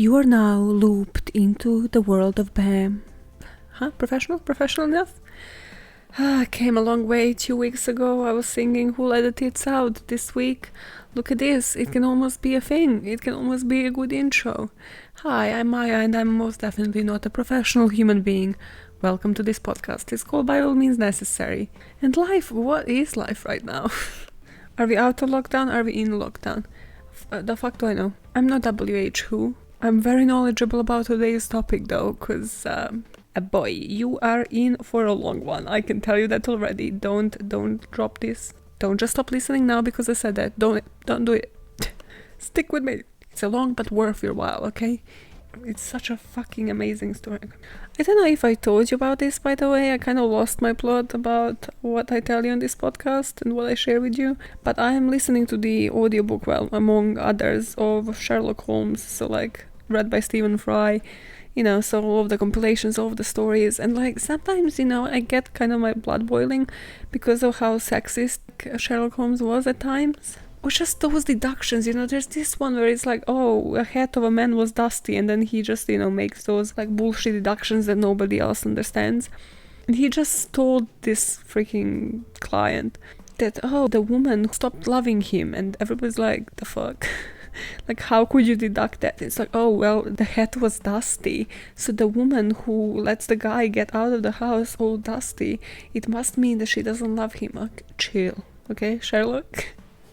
You are now looped into the world of BAM. Professional enough? I came a long way 2 weeks ago. I was singing Who Let the Tits Out. This week, look at this. It can almost be a thing. It can almost be a good intro. Hi, I'm Maya and I'm most definitely not a professional human being. Welcome to this podcast. It's called By All Means Necessary. And life, what is life right now? Are we out of lockdown? Are we in lockdown? The fuck do I know? I'm not WHO. I'm very knowledgeable about today's topic though, because boy, you are in for a long one. I can tell you that already. Don't drop this. Don't just stop listening now because I said that. Don't do it. Stick with me. It's a long but worth your while, okay? It's such a fucking amazing story. I don't know if I told you about this, by the way. I kind of lost my plot about what I tell you on this podcast and what I share with you. But I am listening to the audiobook, well, among others, of Sherlock Holmes. So like, read by Stephen Fry. So all of the compilations, all of the stories, and like sometimes, I get kind of my blood boiling because of how sexist Sherlock Holmes was at times. Or just those deductions, there's this one where it's like, oh, a hat of a man was dusty, and then he just, makes those like bullshit deductions that nobody else understands. And he just told this freaking client that, oh, the woman stopped loving him, and everybody's like, the fuck? Like, how could you deduct that? It's like, oh, well, the hat was dusty, so the woman who lets the guy get out of the house all dusty, it must mean that she doesn't love him. Okay, chill, okay, Sherlock?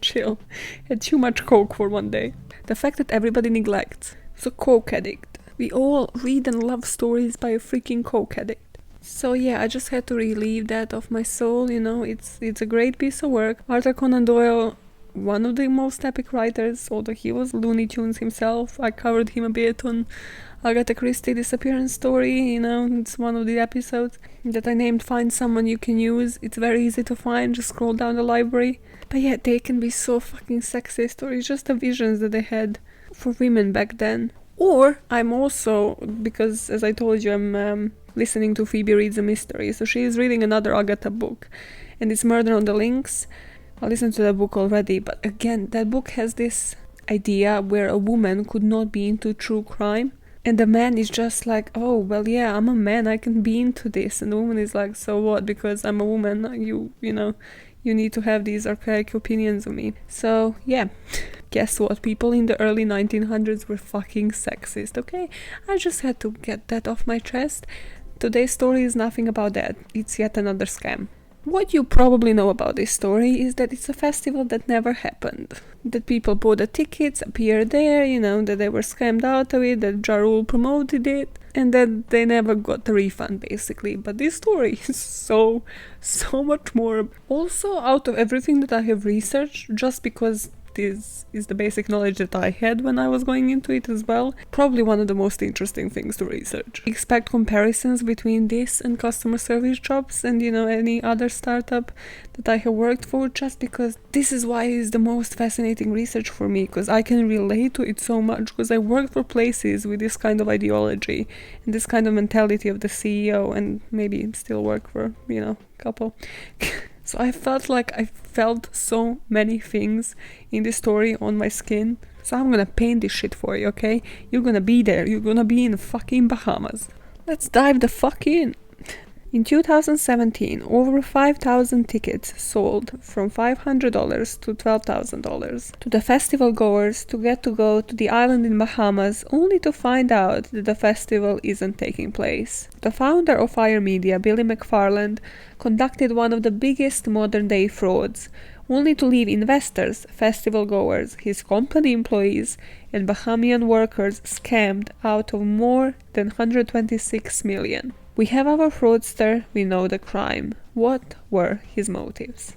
Chill. Had too much coke for one day. The fact that everybody neglects. So, coke addict. We all read and love stories by a freaking coke addict. So yeah, I just had to relieve that of my soul, it's a great piece of work. Arthur Conan Doyle, one of the most epic writers, although he was Looney Tunes himself. I covered him a bit on Agatha Christie disappearance story, it's one of the episodes that I named Find Someone You Can Use. It's very easy to find, just scroll down the library. But yeah, they can be so fucking sexist, or it's just the visions that they had for women back then. Or I'm also, because as I told you, I'm listening to Phoebe Reads a Mystery, so she is reading another Agatha book, and it's Murder on the Links. I listened to the book already, but again, that book has this idea where a woman could not be into true crime, and the man is just like, oh, well, yeah, I'm a man, I can be into this, and the woman is like, so what, because I'm a woman, you need to have these archaic opinions of me. So, yeah, guess what, people in the early 1900s were fucking sexist, okay? I just had to get that off my chest. Today's story is nothing about that, it's yet another scam. What you probably know about this story is that it's a festival that never happened. That people bought the tickets, appeared there, that they were scammed out of it, that Ja Rule promoted it, and that they never got the refund, basically. But this story is so much more. Also, out of everything that I have researched, just because this is the basic knowledge that I had when I was going into it as well, probably one of the most interesting things to research. Expect comparisons between this and customer service jobs and any other startup that I have worked for, just because this is why it's the most fascinating research for me, because I can relate to it so much, because I worked for places with this kind of ideology and this kind of mentality of the CEO, and maybe still work for a couple. So I felt like I felt so many things in this story on my skin. So I'm gonna paint this shit for you, okay? You're gonna be there. You're gonna be in fucking Bahamas. Let's dive the fuck in. In 2017, over 5,000 tickets sold from $500 to $12,000 to the festival goers to get to go to the island in Bahamas, only to find out that the festival isn't taking place. The founder of Fyre Media, Billy McFarland, conducted one of the biggest modern-day frauds, only to leave investors, festival goers, his company employees, and Bahamian workers scammed out of more than $126 million. We have our fraudster, we know the crime. What were his motives?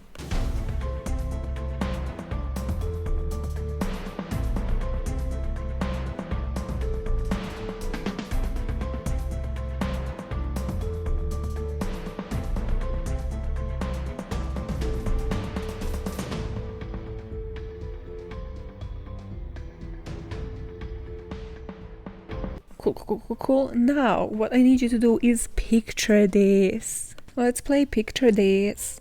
Cool. Now, what I need you to do is picture this. Let's play picture this.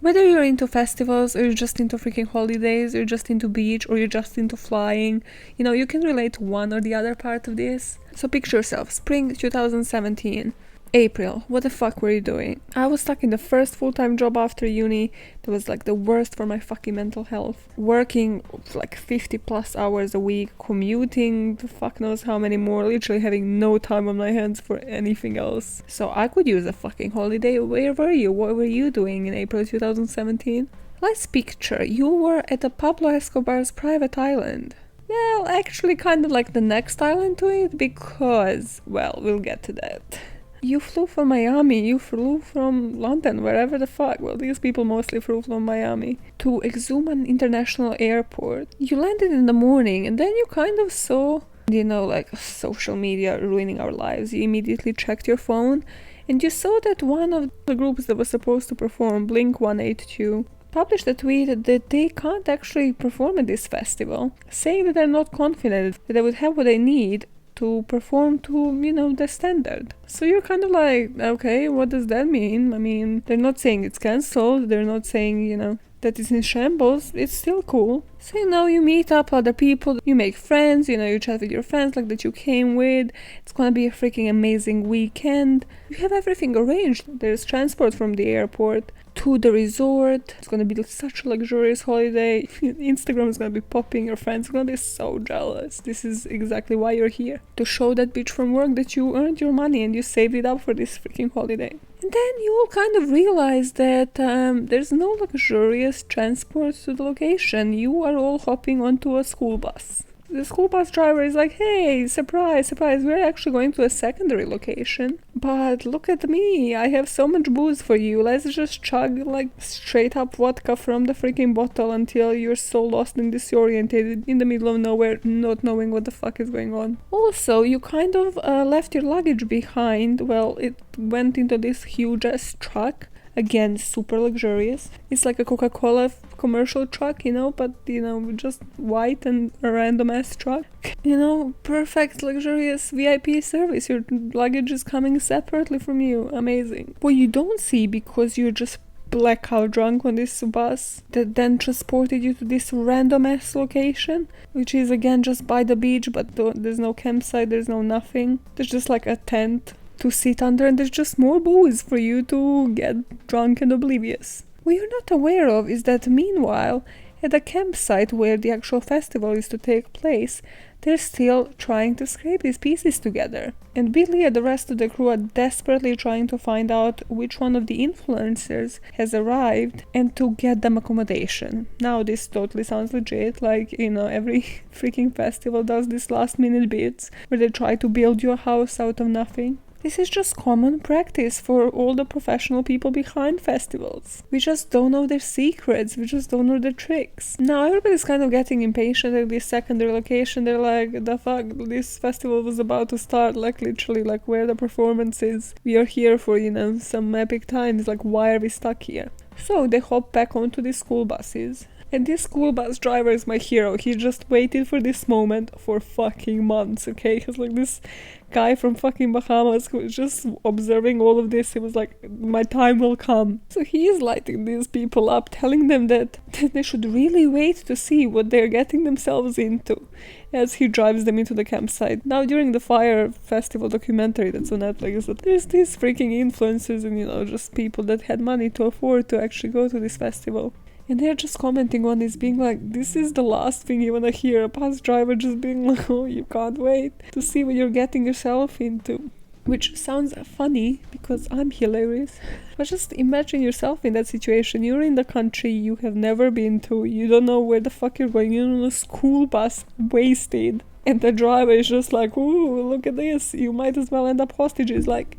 Whether you're into festivals, or you're just into freaking holidays, or you're just into beach, or you're just into flying, you know, you can relate to one or the other part of this. So picture yourself, spring 2017. April, what the fuck were you doing? I was stuck in the first full-time job after uni that was like the worst for my fucking mental health. Working like 50 plus hours a week, commuting to fuck knows how many more, literally having no time on my hands for anything else. So I could use a fucking holiday. Where were you? What were you doing in April 2017? Let's picture you were at a Pablo Escobar's private island. Well, actually kind of like the next island to it because, well, we'll get to that. You flew from Miami, you flew from London, wherever the fuck. Well, these people mostly flew from Miami to Exuman International Airport. You landed in the morning and then you kind of saw, you know, like social media ruining our lives. You immediately checked your phone and you saw that one of the groups that was supposed to perform, Blink 182, published a tweet that they can't actually perform at this festival, saying that they're not confident that they would have what they need to perform to, you know, the standard. So you're kind of like, okay, what does that mean? I mean, they're not saying it's cancelled, they're not saying, you know, that it's in shambles, it's still cool. So, you know, you meet up other people, you make friends, you know, you chat with your friends like that you came with. It's gonna be a freaking amazing weekend. You have everything arranged. There's transport from the airport to the resort. It's gonna be such a luxurious holiday. Instagram is gonna be popping, your friends are gonna be so jealous. This is exactly why you're here, to show that bitch from work that you earned your money and you saved it up for this freaking holiday. And then you will kind of realize that there's no luxurious transport to the location. You are all hopping onto a school bus. The school bus driver is like, hey, surprise, surprise, we're actually going to a secondary location. But look at me, I have so much booze for you. Let's just chug like straight up vodka from the freaking bottle until you're so lost and disoriented in the middle of nowhere, not knowing what the fuck is going on. Also, you kind of left your luggage behind. Well, it went into this huge ass truck. Again, super luxurious. It's like a Coca-Cola commercial truck, you know, but, you know, just white and a random ass truck. You know, perfect, luxurious VIP service. Your luggage is coming separately from you. Amazing. What you don't see, because you're just blackout drunk on this bus that then transported you to this random ass location, which is again just by the beach, but there's no campsite, there's no nothing. There's just like a tent to sit under and there's just more booze for you to get drunk and oblivious. What you're not aware of is that meanwhile, at the campsite where the actual festival is to take place, they're still trying to scrape these pieces together. And Billy and the rest of the crew are desperately trying to find out which one of the influencers has arrived and to get them accommodation. Now this totally sounds legit, like, you know, every freaking festival does this last minute bits where they try to build you a house out of nothing. This is just common practice for all the professional people behind festivals. We just don't know their secrets, we just don't know their tricks. Now everybody's kind of getting impatient at this secondary location. They're like, the fuck, this festival was about to start, like literally, like where the performance is. We are here for, you know, some epic times, like why are we stuck here? So they hop back onto the school buses. And this school bus driver is my hero. He just waited for this moment for fucking months, okay? He's like this guy from fucking Bahamas who was just observing all of this. He was like, my time will come. So he is lighting these people up, telling them that they should really wait to see what they're getting themselves into as he drives them into the campsite. Now, during the Fyre festival documentary that's on Netflix, there's these freaking influencers and, you know, just people that had money to afford to actually go to this festival. And they're just commenting on this, being like, this is the last thing you wanna hear. A bus driver just being like, oh, you can't wait to see what you're getting yourself into. Which sounds funny, because I'm hilarious. But just imagine yourself in that situation. You're in the country you have never been to. You don't know where the fuck you're going. You're on a school bus, wasted. And the driver is just like, ooh, look at this. You might as well end up hostages. Like,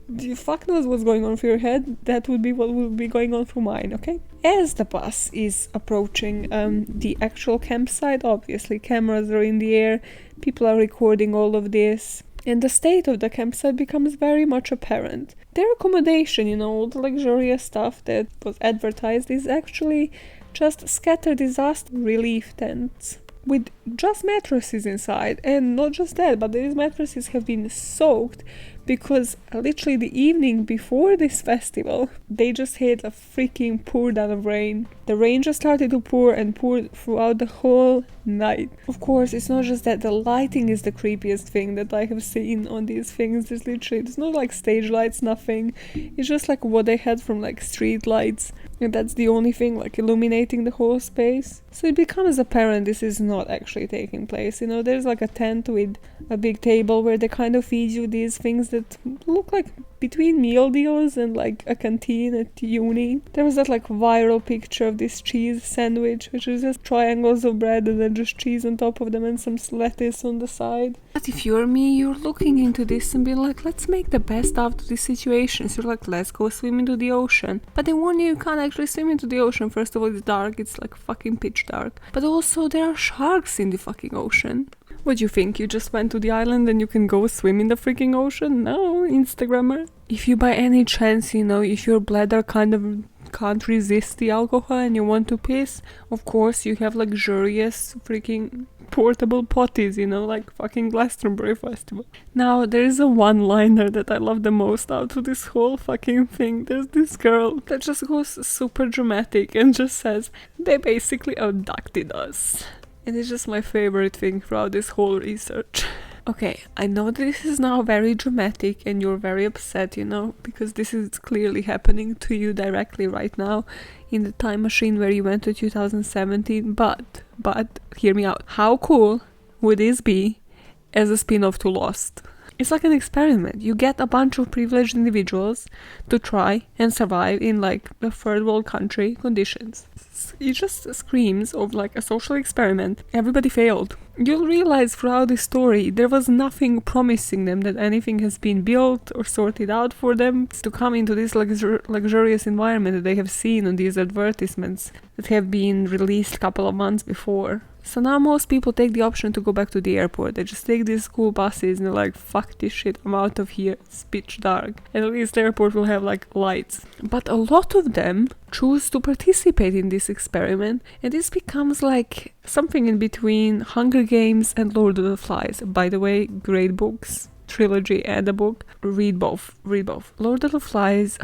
the fuck knows what's going on for your head. That would be what would be going on for mine, okay? As the bus is approaching the actual campsite, obviously cameras are in the air, people are recording all of this, and the state of the campsite becomes very much apparent. Their accommodation, you know, all the luxurious stuff that was advertised is actually just scattered disaster relief tents with just mattresses inside. And not just that, but these mattresses have been soaked because literally the evening before this festival, they just had a freaking pour down of rain. The rain just started to pour and poured throughout the whole night. Of course, it's not just that, the lighting is the creepiest thing that I have seen on these things. There's no like stage lights, nothing. It's just like what they had from like street lights, and that's the only thing like illuminating the whole space. So it becomes apparent this is not actually taking place. You know, there's like a tent with a big table where they kind of feed you these things that look like between meal deals and like a canteen at uni. There was that like viral picture of this cheese sandwich, which is just triangles of bread and then just cheese on top of them and some lettuce on the side. But if you're me, you're looking into this and being like, let's make the best out of this situation. So you're like, let's go swim into the ocean. But they warn you can't actually swim into the ocean. First of all, it's dark, it's like fucking pitch dark. But also there are sharks in the fucking ocean. What do you think? You just went to the island and you can go swim in the freaking ocean? No, Instagrammer. If you by any chance, you know, if your bladder kind of can't resist the alcohol and you want to piss, of course you have luxurious freaking portable potties, you know, like fucking Glastonbury Festival. Now, there is a one-liner that I love the most out of this whole fucking thing. There's this girl that just goes super dramatic and just says, they basically abducted us. And it's just my favorite thing throughout this whole research. Okay, I know that this is now very dramatic and you're very upset, you know, because this is clearly happening to you directly right now in the time machine where you went to 2017, but hear me out. How cool would this be as a spin-off to Lost? It's like an experiment. You get a bunch of privileged individuals to try and survive in like a third world country conditions. It just screams of like a social experiment. Everybody failed. You'll realize throughout the story there was nothing promising them that anything has been built or sorted out for them to come into this luxurious environment that they have seen on these advertisements that have been released a couple of months before. So now most people take the option to go back to the airport. They just take these school buses and they're like, fuck this shit, I'm out of here, it's pitch dark. And at least the airport will have like lights. But a lot of them choose to participate in this experiment, and this becomes like something in between Hunger Games and Lord of the Flies. By the way, great books, trilogy and a book. Read both. Lord of the Flies,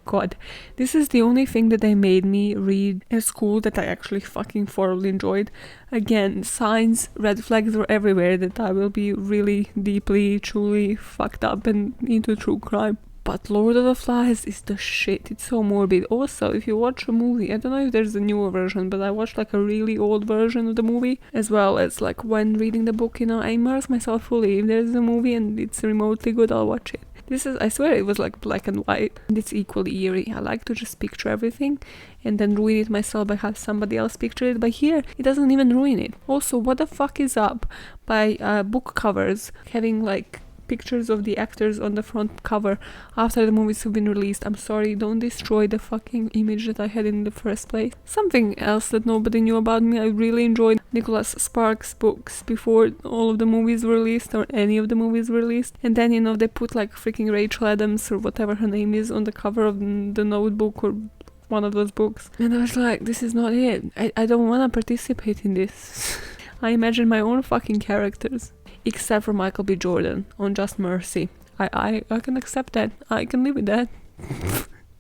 God, this is the only thing that they made me read at school that I actually fucking thoroughly enjoyed. Again, signs, red flags were everywhere that I will be really deeply, truly fucked up and into true crime. But Lord of the Flies is the shit. It's so morbid. Also, if you watch a movie, I don't know if there's a newer version, but I watched like a really old version of the movie, as well as like when reading the book, you know, I immerse myself fully. If there's a movie and it's remotely good, I'll watch it. This is, I swear it was like black and white, and it's equally eerie. I like to just picture everything and then ruin it myself by have somebody else picture it, but here it doesn't even ruin it. Also, what the fuck is up by book covers having like pictures of the actors on the front cover after the movies have been released? I'm sorry, don't destroy the fucking image that I had in the first place. Something else that nobody knew about me, I really enjoyed Nicholas Sparks' books before all of the movies were released, or any of the movies were released, and then, you know, they put like freaking Rachel Adams or whatever her name is on the cover of the Notebook or one of those books, and I was like, this is not it. I don't want to participate in this. I imagine my own fucking characters. Except for Michael B. Jordan on Just Mercy. I can accept that. I can live with that.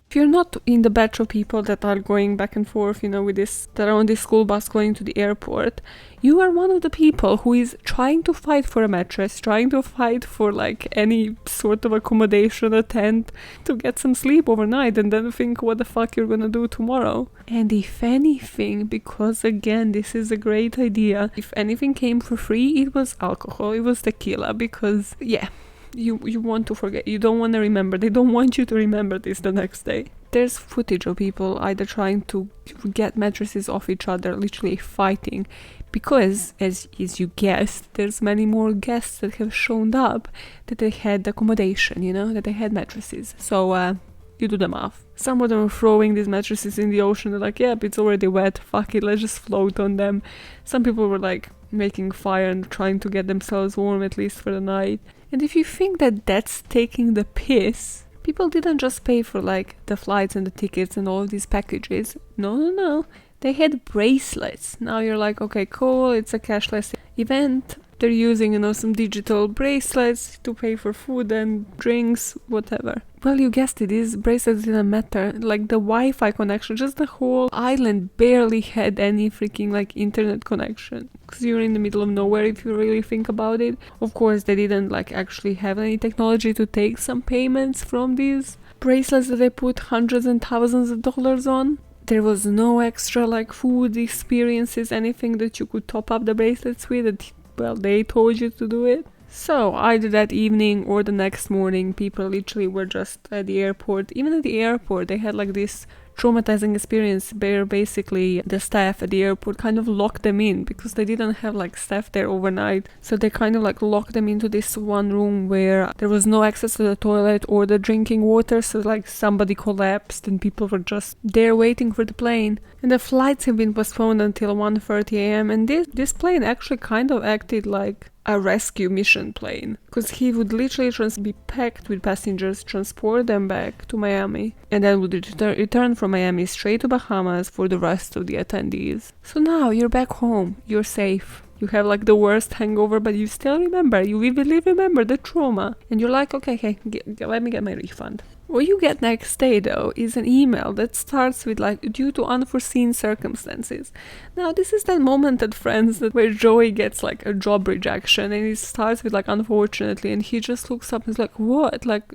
If you're not in the batch of people that are going back and forth, you know, with this, that are on this school bus going to the airport, you are one of the people who is trying to fight for a mattress, trying to fight for like any sort of accommodation, a tent, to get some sleep overnight, and then think what the fuck you're gonna do tomorrow. And if anything, because again, this is a great idea, if anything came for free, it was alcohol, it was tequila, because yeah, you want to forget, you don't want to remember, they don't want you to remember this the next day. There's footage of people either trying to get mattresses off each other, literally fighting, because as you guessed, there's many more guests that have shown up that they had accommodation, you know, that they had mattresses. So you do the math. Some of them are throwing these mattresses in the ocean. They're like, yep, it's already wet, fuck it, let's just float on them. Some people were like making fire and trying to get themselves warm at least for the night. And if you think that that's taking the piss, people didn't just pay for like the flights and the tickets and all of these packages. No. They had bracelets. Now you're like, okay, cool, it's a cashless event. they're using, some digital bracelets to pay for food and drinks, whatever. Well, you guessed it, these bracelets didn't matter. Like the Wi-Fi connection, just the whole island barely had any freaking like internet connection. Because you're in the middle of nowhere if you really think about it. Of course, they didn't like actually have any technology to take some payments from these bracelets that they put hundreds and thousands of dollars on. There was no extra like food experiences, anything that you could top up the bracelets with. That, well, they told you to do it. So either that evening or the next morning, people literally were just at the airport. Even at the airport, they had like this traumatizing experience where basically the staff at the airport kind of locked them in because they didn't have like staff there overnight. So they kind of like locked them into this one room where there was no access to the toilet or the drinking water. So like somebody collapsed and people were just there waiting for the plane. And the flights have been postponed until 1:30 a.m. And this plane actually kind of acted like a rescue mission plane, because he would literally be packed with passengers, transport them back to Miami, and then would return from Miami straight to Bahamas for the rest of the attendees. So now you're back home, you're safe. You have like the worst hangover, but you still remember, you vividly remember the trauma, and you're like, okay, let me get my refund. What you get next day though is an email that starts with like, due to unforeseen circumstances. Now this is that moment at Friends where Joey gets like a job rejection and it starts with like unfortunately, and he just looks up and is like, what? Like,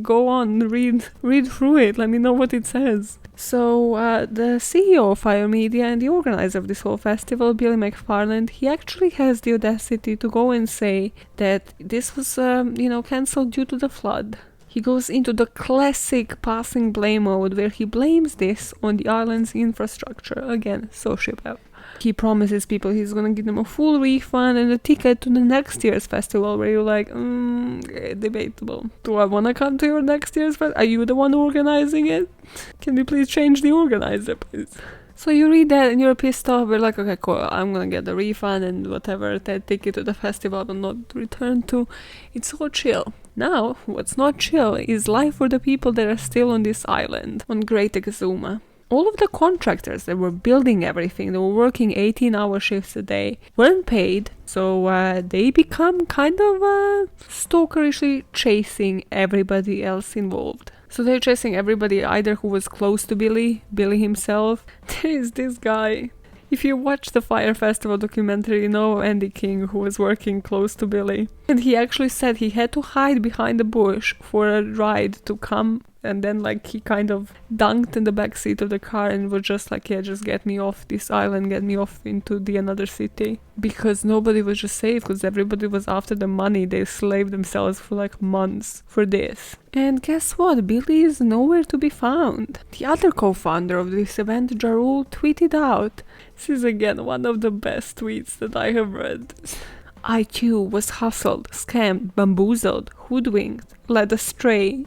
go on, read through it, let me know what it says. So the CEO of Fyre Media and the organizer of this whole festival, Billy McFarland, he actually has the audacity to go and say that this was cancelled due to the flood. He goes into the classic passing blame mode where he blames this on the island's infrastructure. Again, sociopath. He promises people he's gonna give them a full refund and a ticket to the next year's festival, where you're like, debatable. Do I wanna come to your next year's festival? Are you the one organizing it? Can we please change the organizer, please? So you read that and you're pissed off, but like, okay, cool, I'm gonna get the refund and whatever, that ticket to the festival will not return to. It's all chill. Now, what's not chill is life for the people that are still on this island, on Great Exuma. All of the contractors that were building everything, they were working 18-hour shifts a day, weren't paid, so they become kind of stalkerishly chasing everybody else involved. So they're chasing everybody either who was close to Billy himself. There is this guy. If you watch the Fyre Festival documentary, you know Andy King, who was working close to Billy. And he actually said he had to hide behind a bush for a ride to come. And then like he kind of dunked in the back seat of the car and was just like, yeah, just get me off this island, get me off into the another city. Because nobody was just safe, because everybody was after the money. They slaved themselves for like months for this. And guess what? Billy is nowhere to be found. The other co-founder of this event, Jarul, tweeted out. This is again one of the best tweets that I have read. I too was hustled, scammed, bamboozled, hoodwinked, led astray.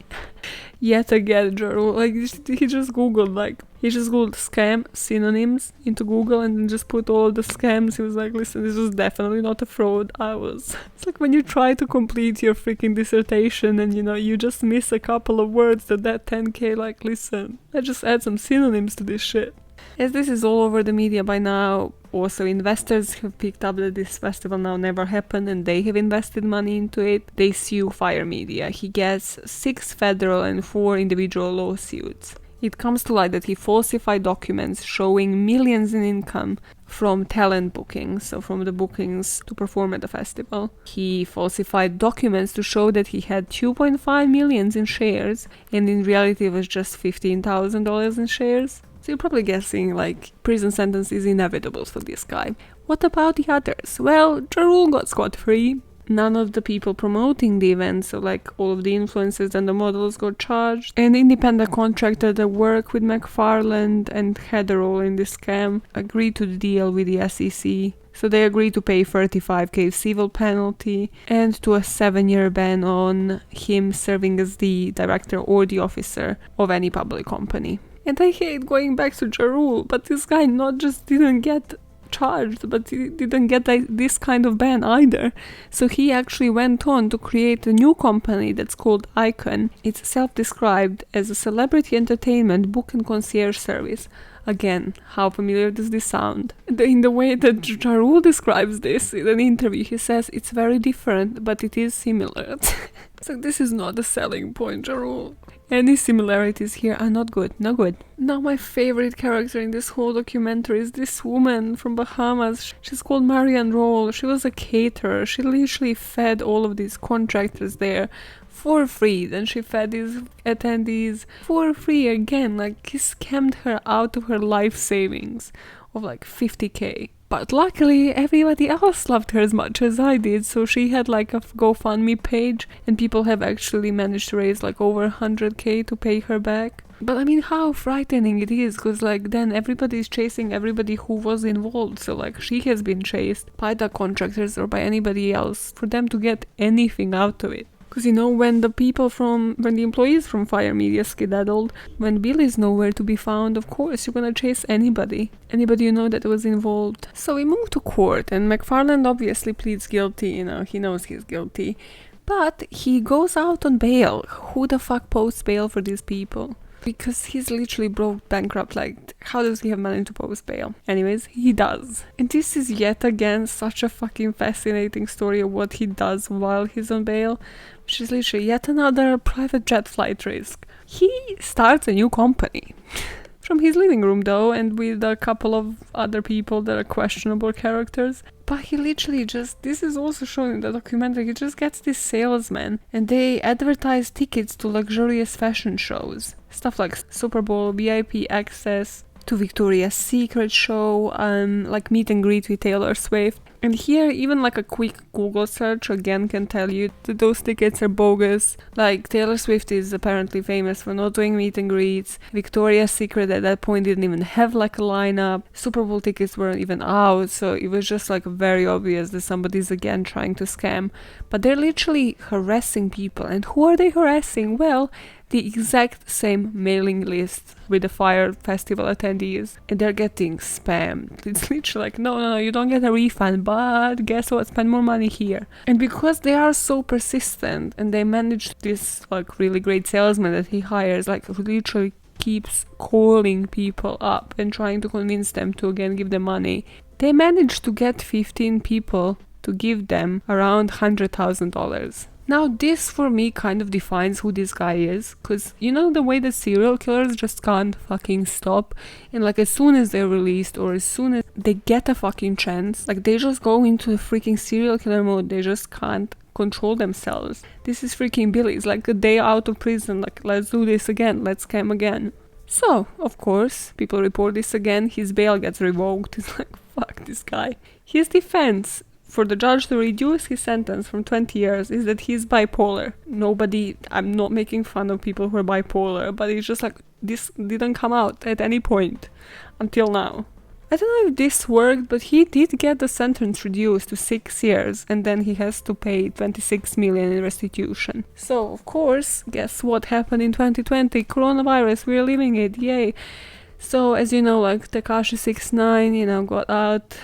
Yet again, Jarul, like he just googled scam synonyms into Google and then just put all the scams. He was like, listen, this was definitely not a fraud. It's like when you try to complete your freaking dissertation and you just miss a couple of words that 10K, like, listen, let's just add some synonyms to this shit. As this is all over the media by now, also investors have picked up that this festival now never happened and they have invested money into it. They sue Fyre Media. He gets 6 federal and 4 individual lawsuits. It comes to light that he falsified documents showing millions in income from talent bookings, so from the bookings to perform at the festival. He falsified documents to show that he had 2.5 million in shares, and in reality it was just $15,000 in shares. So you're probably guessing, like, prison sentence is inevitable for this guy. What about the others? Well, Jarul got scot-free. None of the people promoting the event, so like all of the influencers and the models got charged. An independent contractor that worked with McFarland and had a role in this scam agreed to the deal with the SEC. So they agreed to pay $35,000 civil penalty and to a 7-year ban on him serving as the director or the officer of any public company. And I hate going back to Jarul, but this guy not just didn't get charged, but he didn't get this kind of ban either. So he actually went on to create a new company that's called Icon. It's self-described as a celebrity entertainment book and concierge service. Again, how familiar does this sound? In the way that Ja Rule describes this in an interview, he says it's very different, but it is similar. So this is not a selling point, Ja Rule. Any similarities here are not good, no good. Now my favorite character in this whole documentary is this woman from Bahamas. She's called Marianne Roll. She was a caterer. She literally fed all of these contractors there for free. Then she fed these attendees for free again. Like, he scammed her out of her life savings of like 50k. But luckily, everybody else loved her as much as I did, so she had like a GoFundMe page, and people have actually managed to raise like over 100k to pay her back. But I mean, how frightening it is, because like then everybody's chasing everybody who was involved, so like she has been chased by the contractors or by anybody else for them to get anything out of it. Because, you know, when the employees from Fyre Media skedaddled, when Billy's nowhere to be found, of course, you're gonna chase anybody you know that was involved. So we move to court, and McFarland obviously pleads guilty, you know, he knows he's guilty. But he goes out on bail. Who the fuck posts bail for these people? Because he's literally broke bankrupt. Like, how does he have money to post bail? Anyways, he does. And this is yet again such a fucking fascinating story of what he does while he's on bail, which is literally yet another private jet flight risk. He starts a new company. From his living room though, and with a couple of other people that are questionable characters. But he literally just, this is also shown in the documentary, he just gets this salesman and they advertise tickets to luxurious fashion shows. Stuff like Super Bowl, VIP access, to Victoria's Secret show, like meet and greet with Taylor Swift. And here, even like a quick Google search again can tell you that those tickets are bogus. Like, Taylor Swift is apparently famous for not doing meet and greets. Victoria's Secret at that point didn't even have like a lineup. Super Bowl tickets weren't even out, so it was just like very obvious that somebody's again trying to scam. But they're literally harassing people. And who are they harassing? Well, the exact same mailing list with the Fyre Festival attendees, and they're getting spammed. It's literally like, no, you don't get a refund, but guess what, spend more money here. And because they are so persistent, and they managed this like really great salesman that he hires, like literally keeps calling people up and trying to convince them to again give them money, they managed to get 15 people to give them around $100,000. Now this for me kind of defines who this guy is, because you know the way that serial killers just can't fucking stop, and like as soon as they're released or as soon as they get a fucking chance, like they just go into the freaking serial killer mode, they just can't control themselves. This is freaking Billy. It's like a day out of prison, like let's do this again, let's scam again. So, of course, people report this again, his bail gets revoked. It's like, fuck this guy. His defense for the judge to reduce his sentence from 20 years is that he's bipolar. I'm not making fun of people who are bipolar, but it's just like, this didn't come out at any point until now. I don't know if this worked, but he did get the sentence reduced to 6 years, and then he has to pay 26 million in restitution. So, of course, guess what happened in 2020? Coronavirus, we're living it, yay! So, as you know, like, Tekashi 69, got out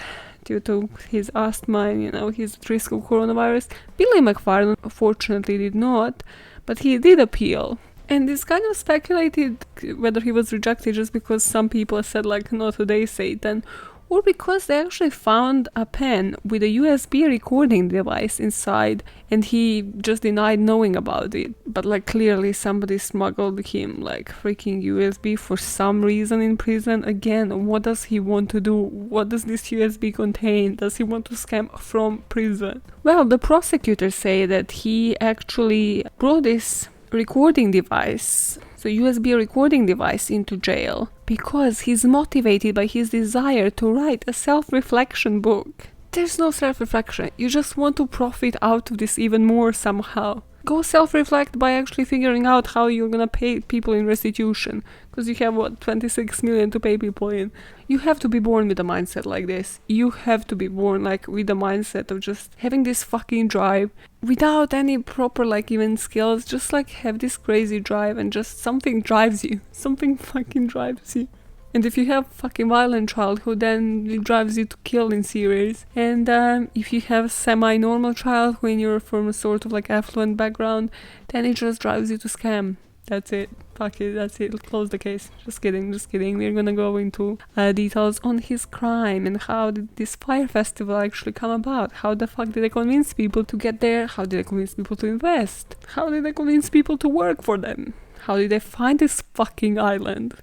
due to his asthma and, his risk of coronavirus. Billy McFarland, fortunately, did not, but he did appeal. And it's kind of speculated whether he was rejected just because some people said, like, no today, Satan, or because they actually found a pen with a USB recording device inside and he just denied knowing about it. But like clearly somebody smuggled him like freaking USB for some reason in prison. Again, what does he want to do? What does this USB contain? Does he want to scam from prison? Well, the prosecutors say that he actually brought this recording device, so USB recording device, into jail because he's motivated by his desire to write a self-reflection book. There's no self-reflection, you just want to profit out of this even more somehow. Go self-reflect by actually figuring out how you're gonna pay people in restitution, because you have 26 million to pay people in. You have to be born with a mindset like this. You have to be born like with the mindset of just having this fucking drive without any proper like even skills. Just like have this crazy drive and just something drives you. Something fucking drives you. And if you have fucking violent childhood, then it drives you to kill in series. And if you have semi-normal childhood and you're from a sort of like affluent background, then it just drives you to scam. That's it. Fuck it, that's it. Close the case. Just kidding. We're gonna go into details on his crime and how did this Fyre festival actually come about. How the fuck did they convince people to get there? How did they convince people to invest? How did they convince people to work for them? How did they find this fucking island?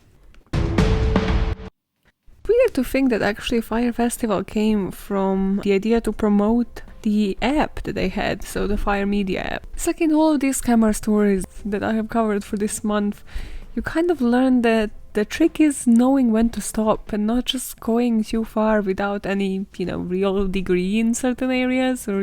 Weird to think that actually Fyre Festival came from the idea to promote the app that they had, so the Fyre Media app. It's like in all of these camera stories that I have covered for this month, you kind of learn that the trick is knowing when to stop and not just going too far without any, real degree in certain areas or,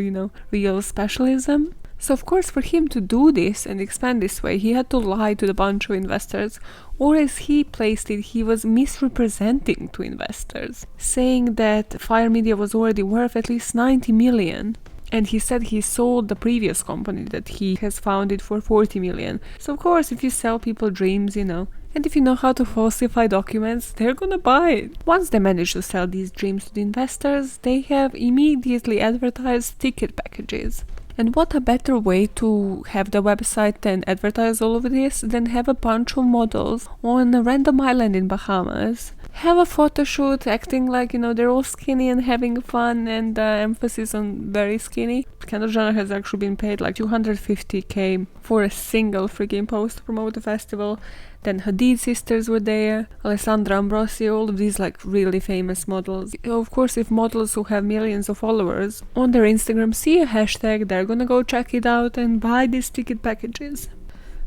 real specialism. So of course for him to do this and expand this way, he had to lie to the bunch of investors, or as he placed it, he was misrepresenting to investors, saying that Fyre Media was already worth at least 90 million. And he said he sold the previous company that he has founded for 40 million. So of course if you sell people dreams, and if you know how to falsify documents, they're gonna buy it. Once they manage to sell these dreams to the investors, they have immediately advertised ticket packages. And what a better way to have the website and advertise all of this than have a bunch of models on a random island in Bahamas. Have a photo shoot acting like, they're all skinny and having fun, and emphasis on very skinny. Kendall Jenner has actually been paid like $250K for a single freaking post to promote the festival. Then Hadid sisters were there, Alessandra Ambrosio, all of these like really famous models. Of course, if models who have millions of followers on their Instagram see a hashtag, they're gonna go check it out and buy these ticket packages.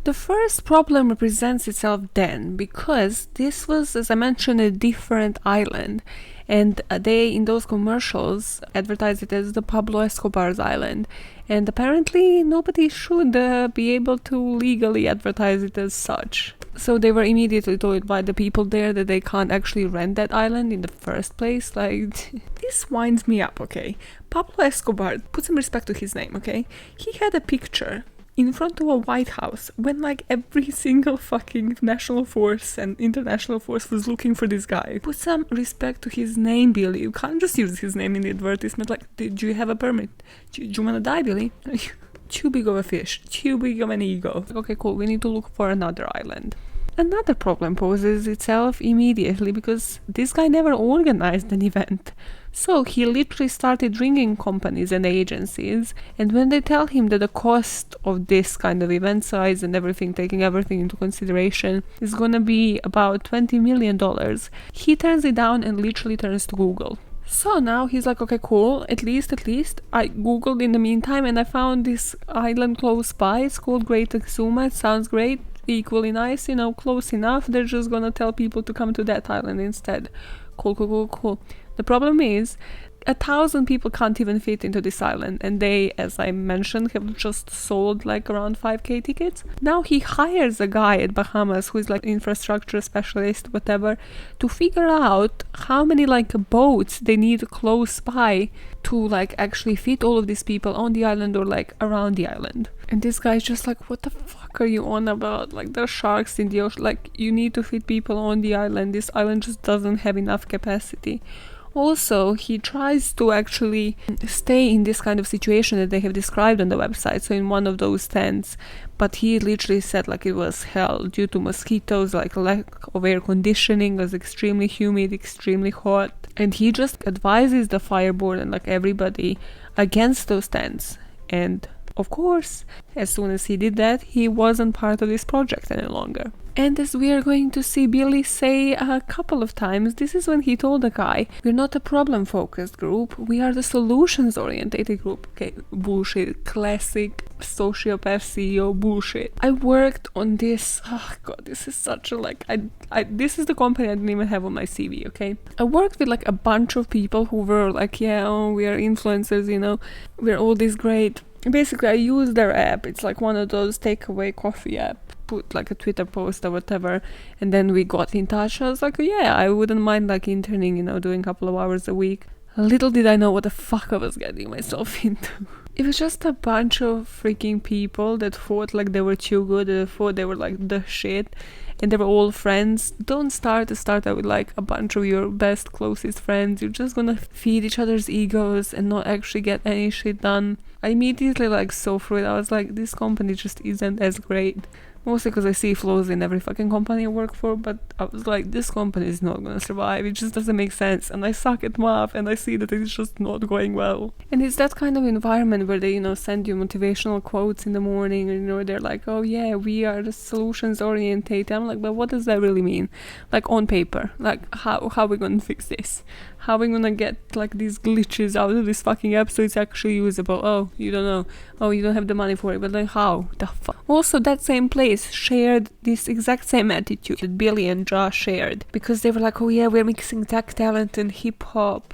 The first problem represents itself then, because this was, as I mentioned, a different island, and they, in those commercials, advertised it as the Pablo Escobar's island, and apparently nobody should be able to legally advertise it as such. So they were immediately told by the people there that they can't actually rent that island in the first place. Like, this winds me up, okay? Pablo Escobar, put some respect to his name, okay? He had a picture in front of a White House when like every single fucking national force and international force was looking for this guy. Put some respect to his name, Billy. You can't just use his name in the advertisement. Like, do you have a permit? Do you want to die, Billy? Too big of a fish. Too big of an ego. Okay, cool. We need to look for another island. Another problem poses itself immediately because this guy never organized an event. So he literally started ringing companies and agencies, and when they tell him that the cost of this kind of event size and everything, taking everything into consideration, is gonna be about $20 million, he turns it down and literally turns to Google. So now he's like, okay, cool, at least, I googled in the meantime and I found this island close by. It's called Great Exuma. It sounds great, equally nice, close enough. They're just gonna tell people to come to that island instead. Cool. The problem is 1,000 people can't even fit into this island, and they, as I mentioned, have just sold like around 5K tickets. Now he hires a guy at Bahamas who is like infrastructure specialist, whatever, to figure out how many like boats they need close by to like actually fit all of these people on the island or like around the island. And this guy's just like, what the fuck are you on about? Like, there are sharks in the ocean. Like, you need to fit people on the island. This island just doesn't have enough capacity. Also, he tries to actually stay in this kind of situation that they have described on the website, so in one of those tents, but he literally said like it was hell due to mosquitoes, like lack of air conditioning, was extremely humid, extremely hot, and he just advises the fire board and like everybody against those tents. And of course, as soon as he did that, he wasn't part of this project any longer. And as we are going to see Billy say a couple of times, this is when he told the guy, we're not a problem-focused group, we are the solutions-orientated group. Okay, bullshit. Classic sociopath CEO bullshit. I worked on this, oh god, this is such a like, this is the company I didn't even have on my CV, okay? I worked with like a bunch of people who were like, yeah, oh, we are influencers, we're all this great. Basically, I use their app. It's like one of those takeaway coffee app. Put like a Twitter post or whatever, and then we got in touch. I was like, yeah, I wouldn't mind like interning, doing a couple of hours a week. Little did I know what the fuck I was getting myself into. It was just a bunch of freaking people that thought like they were too good, that thought they were like the shit, and they were all friends. Don't start out with like a bunch of your best, closest friends. You're just gonna feed each other's egos and not actually get any shit done. I immediately like saw through it. I was like, this company just isn't as great. Mostly because I see flaws in every fucking company I work for, but I was like, this company is not gonna survive. It just doesn't make sense. And I suck at math, and I see that it's just not going well. And it's that kind of environment where they, send you motivational quotes in the morning, and, they're like, oh yeah, we are the solutions orientated. I'm like, but what does that really mean? Like, on paper, like, how are we gonna fix this? How are we gonna get, like, these glitches out of this fucking app so it's actually usable? Oh, you don't know. Oh, you don't have the money for it. But then how? The fuck? Also, that same place shared this exact same attitude that Billy and Josh shared. Because they were like, oh yeah, we're mixing tech talent and hip-hop.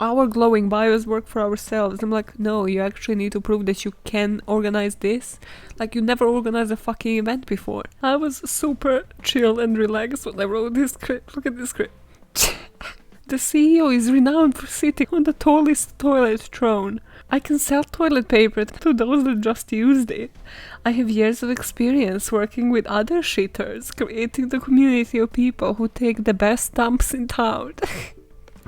Our glowing bios work for ourselves. I'm like, no, you actually need to prove that you can organize this. Like, you never organized a fucking event before. I was super chill and relaxed when I wrote this script. Look at this script. The CEO is renowned for sitting on the tallest toilet throne. I can sell toilet paper to those that just used it. I have years of experience working with other shitters, creating the community of people who take the best dumps in town.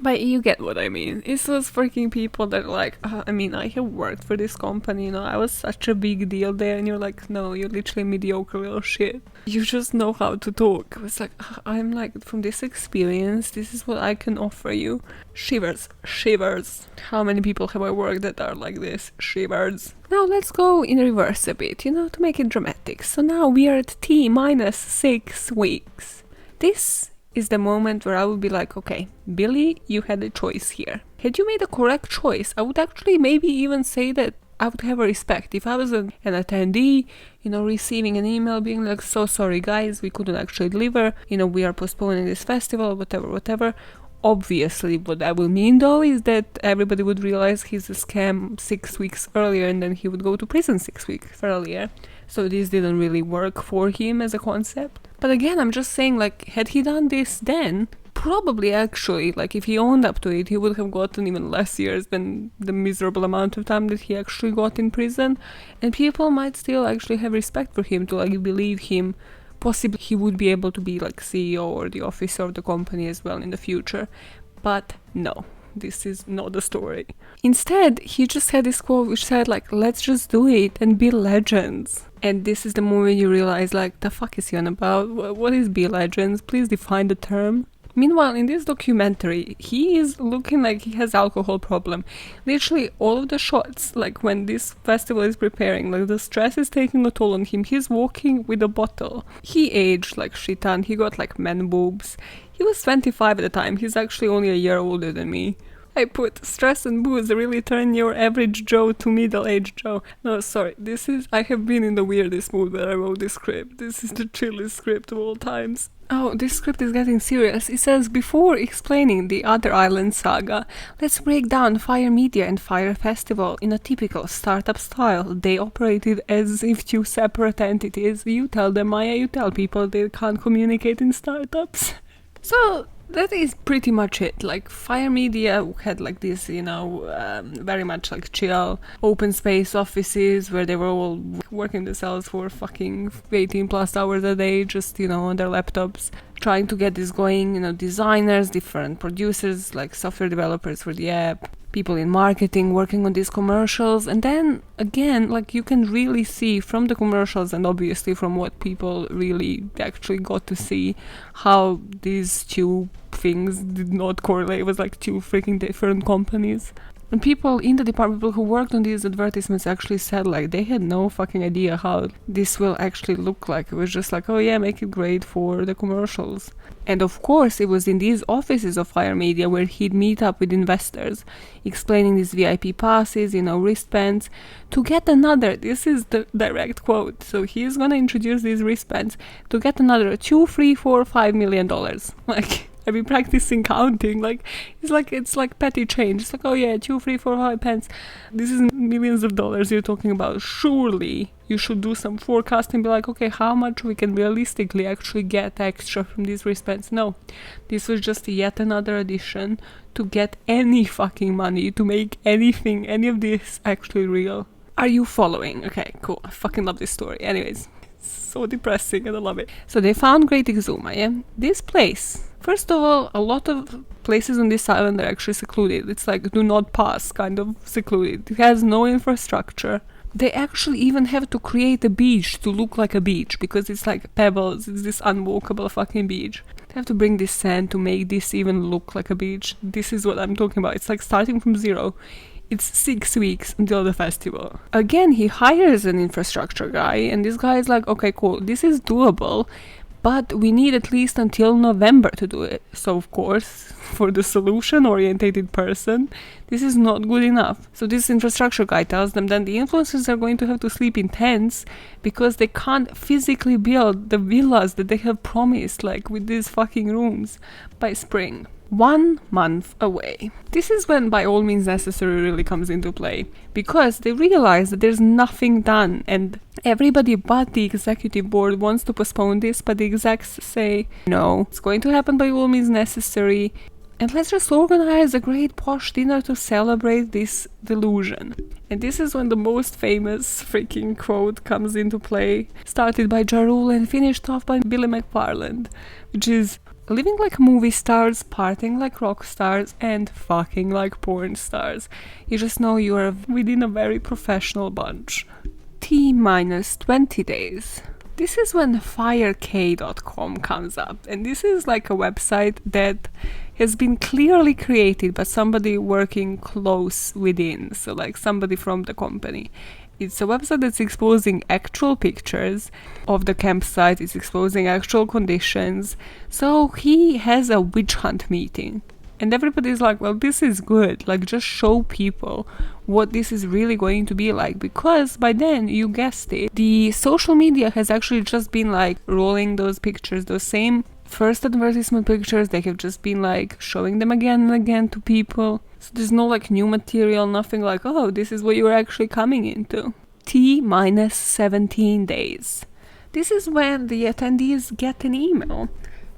But you get what I mean. It's those freaking people that are like, I have worked for this company, I was such a big deal there, and you're like, no, you're literally mediocre little shit. You just know how to talk. It's like, I'm like, from this experience, this is what I can offer you. Shivers. How many people have I worked that are like this? Shivers. Now let's go in reverse a bit, to make it dramatic. So now we are at T-6 weeks. This is the moment where I would be like, okay, Billy, you had a choice here. Had you made a correct choice, I would actually maybe even say that I would have a respect. If I was an attendee, receiving an email being like, so sorry guys, we couldn't actually deliver, we are postponing this festival, whatever. Obviously, what that will mean though is that everybody would realize he's a scam 6 weeks earlier, and then he would go to prison 6 weeks earlier. So this didn't really work for him as a concept. But again, I'm just saying, like, had he done this then, probably actually, like, if he owned up to it, he would have gotten even less years than the miserable amount of time that he actually got in prison. And people might still actually have respect for him, to, like, believe him. Possibly he would be able to be, like, CEO or the officer of the company as well in the future. But no, this is not the story. Instead, he just had this quote which said, like, let's just do it and be legends. And this is the moment you realize, like, the fuck is he on about? What is be legends? Please define the term. Meanwhile, in this documentary, he is looking like he has alcohol problem. Literally, all of the shots, like when this festival is preparing, like the stress is taking a toll on him. He's walking with a bottle. He aged like shit ton. He got like man boobs. He was 25 at the time. He's actually only a year older than me. I put stress and booze really turn your average Joe to middle-aged Joe. No, sorry. I have been in the weirdest mood when I wrote this script. This is the chillest script of all times. Oh, this script is getting serious. It says, before explaining the Other Island saga, let's break down Fyre Media and Fyre Festival in a typical startup style. They operated as if two separate entities. You tell them, Maya, you tell people they can't communicate in startups. So that is pretty much it. Like, Fyre Media had like this, very much like chill, open space offices where they were all working themselves for fucking 18 plus hours a day, just, on their laptops, trying to get this going, designers, different producers, like software developers for the app, people in marketing working on these commercials. And then again, like, you can really see from the commercials, and obviously from what people really actually got to see, how these two things did not correlate. It was like two freaking different companies. And people in the department, people who worked on these advertisements, actually said, like, they had no fucking idea how this will actually look like. It was just like, oh yeah, make it great for the commercials. And of course, it was in these offices of Fyre Media where he'd meet up with investors, explaining these VIP passes, wristbands, to get another, this is the direct quote, so he's gonna introduce these wristbands to get another $2, $3, $4, $5 million. Like, I've been practicing counting, it's like petty change. It's like, oh yeah, 2, 3, 4, 5 pence. This is millions of dollars you're talking about. Surely you should do some forecasting, be like, okay, how much we can realistically actually get extra from these wristbands. No, this was just yet another addition to get any fucking money, to make anything, any of this actually real. Are you following? Okay, cool. I fucking love this story. Anyways, so depressing and I love it. So they found Great Exuma, yeah? This place, first of all, a lot of places on this island are actually secluded. It's like do not pass kind of secluded. It has no infrastructure. They actually even have to create a beach to look like a beach because it's like pebbles, it's this unwalkable fucking beach. They have to bring this sand to make this even look like a beach. This is what I'm talking about. It's like starting from zero. It's 6 weeks until the festival. Again, he hires an infrastructure guy and this guy is like, okay, cool, this is doable, but we need at least until November to do it. So of course, for the solution-oriented person, this is not good enough. So this infrastructure guy tells them that the influencers are going to have to sleep in tents because they can't physically build the villas that they have promised, like with these fucking rooms, by spring. 1 month away. This is when By All Means Necessary really comes into play, because they realize that there's nothing done and everybody but the executive board wants to postpone this, but the execs say no, it's going to happen by all means necessary and let's just organize a great posh dinner to celebrate this delusion. And this is when the most famous freaking quote comes into play, started by Ja Rule and finished off by Billy McFarland, which is living like movie stars, partying like rock stars, and fucking like porn stars. You just know you are within a very professional bunch. T-20 days. This is when Fyre.com comes up, and this is like a website that has been clearly created by somebody working close within, so like somebody from the company. It's a website that's exposing actual pictures of the campsite, it's exposing actual conditions. So he has a witch hunt meeting. And everybody's like, well, this is good. Like, just show people what this is really going to be like. Because by then, you guessed it, the social media has actually just been like rolling those pictures, those same first advertisement pictures. They have just been like showing them again and again to people. So there's no like new material, nothing like, oh, this is what you're actually coming into. T-17 days. This is when the attendees get an email.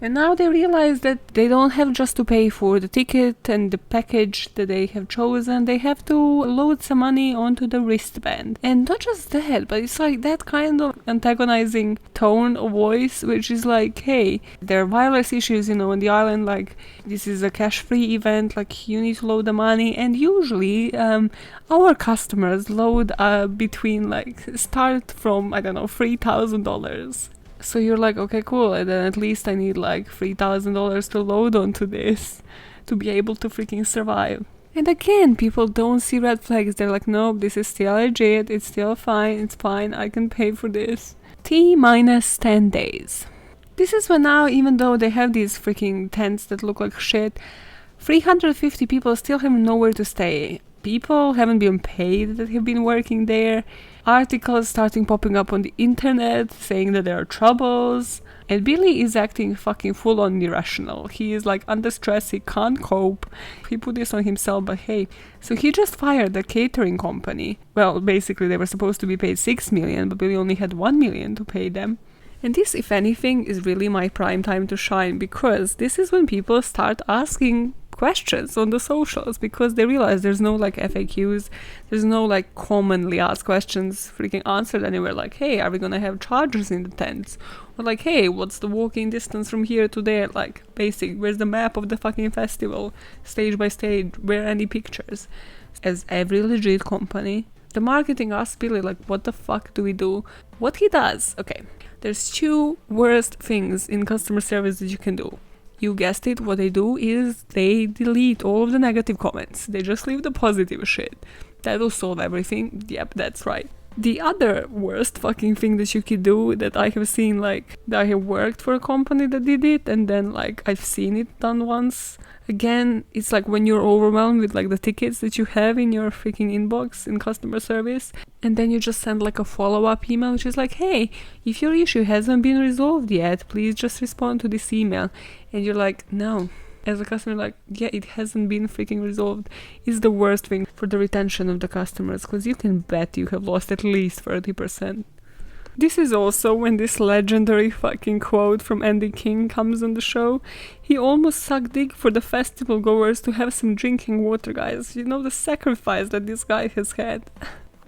And now they realize that they don't have just to pay for the ticket and the package that they have chosen. They have to load some money onto the wristband. And not just that, but it's like that kind of antagonizing tone of voice, which is like, hey, there are wireless issues, on the island, like, this is a cash-free event, like, you need to load the money. And usually, our customers load between, like, start from, I don't know, $3,000. So you're like, okay, cool, and then at least I need like $3,000 to load onto this to be able to freaking survive. And again, people don't see red flags. They're like, nope, this is still legit, it's still fine, it's fine, I can pay for this. T-10 days. This is when now, even though they have these freaking tents that look like shit, 350 people still have nowhere to stay. People haven't been paid that have been working there. Articles starting popping up on the internet saying that there are troubles. And Billy is acting fucking full on irrational. He is like under stress, he can't cope. He put this on himself, but hey. So he just fired the catering company. Well, basically they were supposed to be paid $6 million, but Billy only had $1 million to pay them. And this, if anything, is really my prime time to shine, because this is when people start asking questions on the socials, because they realize there's no like FAQs, there's no like commonly asked questions freaking answered anywhere, like, hey, are we gonna have chargers in the tents? Or like, hey, what's the walking distance from here to there? Like, basic, where's the map of the fucking festival, stage by stage, where are any pictures? As every legit company, the marketing asks Billy, like, what the fuck do we do? What he does, okay, there's two worst things in customer service that you can do. You guessed it, what they do is they delete all of the negative comments. They just leave the positive shit. That will solve everything. Yep, that's right. The other worst fucking thing that you could do that I have seen, like, that I have worked for a company that did it, and then, like, I've seen it done once. Again, it's like when you're overwhelmed with, like, the tickets that you have in your freaking inbox in customer service, and then you just send, like, a follow-up email, which is like, hey, if your issue hasn't been resolved yet, please just respond to this email. And you're like, no. As a customer, like, yeah, it hasn't been freaking resolved. It's the worst thing for the retention of the customers, because you can bet you have lost at least 30%. This is also when this legendary fucking quote from Andy King comes on the show. He almost sucked dick for the festival goers to have some drinking water, guys. You know the sacrifice that this guy has had.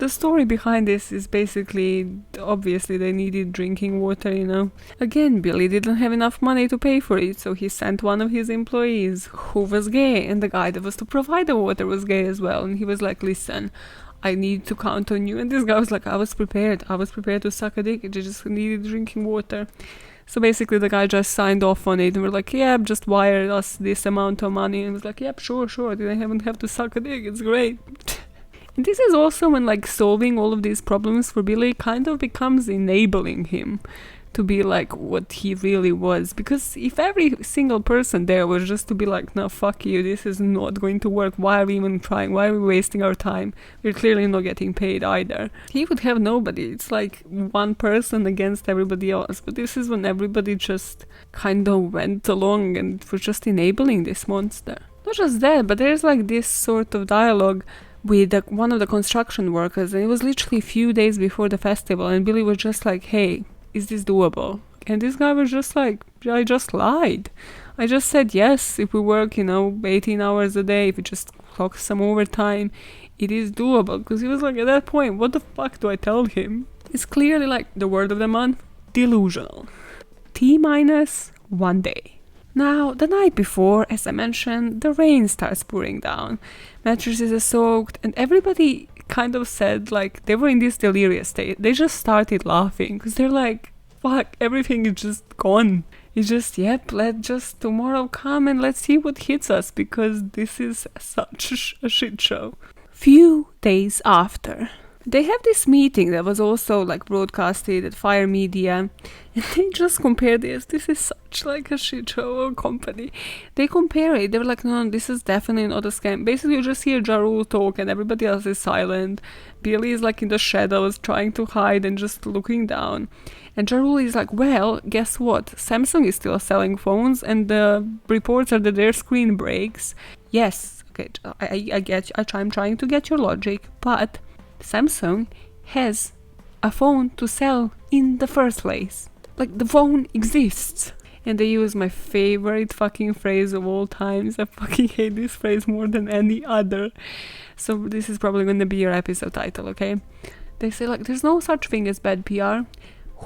The story behind this is basically, obviously they needed drinking water, you know. Again, Billy didn't have enough money to pay for it, so he sent one of his employees who was gay, and the guy that was to provide the water was gay as well, and he was like, listen, I need to count on you. And this guy was like, I was prepared to suck a dick, I just needed drinking water. So basically the guy just signed off on it, and we're like, yeah, just wire us this amount of money, and was like, yep, sure, then I haven't have to suck a dick, it's great. And this is also when like solving all of these problems for Billy kind of becomes enabling him to be like what he really was. Because if every single person there was just to be like, no, fuck you, this is not going to work, why are we even trying, why are we wasting our time, we're clearly not getting paid either, he would have nobody. It's like one person against everybody else. But this is when everybody just kind of went along and was just enabling this monster. Not just that, but there's like this sort of dialogue with one of the construction workers, and it was literally a few days before the festival, and Billy was just like, hey, is this doable? And this guy was just like, I just lied. I just said yes, if we work, 18 hours a day, if we just clock some overtime, it is doable. Because he was like, at that point, what the fuck do I tell him? It's clearly like the word of the month, delusional. T-1 day. Now, the night before, as I mentioned, the rain starts pouring down. Mattresses are soaked, and everybody kind of said, like, they were in this delirious state. They just started laughing, because they're like, fuck, everything is just gone. It's just, yep, let's just tomorrow come and let's see what hits us, because this is such a shit show. Few days after, they have this meeting that was also like broadcasted at Fyre Media, and they just compare this. This is such like a shit show or company. They compare it. They were like, no, this is definitely not a scam. Basically, you just hear Ja Rule talk and everybody else is silent. Billy is like in the shadows trying to hide and just looking down. And Ja Rule is like, well, guess what? Samsung is still selling phones, and the reports are that their screen breaks. Yes, okay, I get you. I'm trying to get your logic, but Samsung has a phone to sell in the first place. Like, the phone exists. And they use my favorite fucking phrase of all times. I fucking hate this phrase more than any other. So this is probably going to be your episode title, okay? They say, like, there's no such thing as bad PR.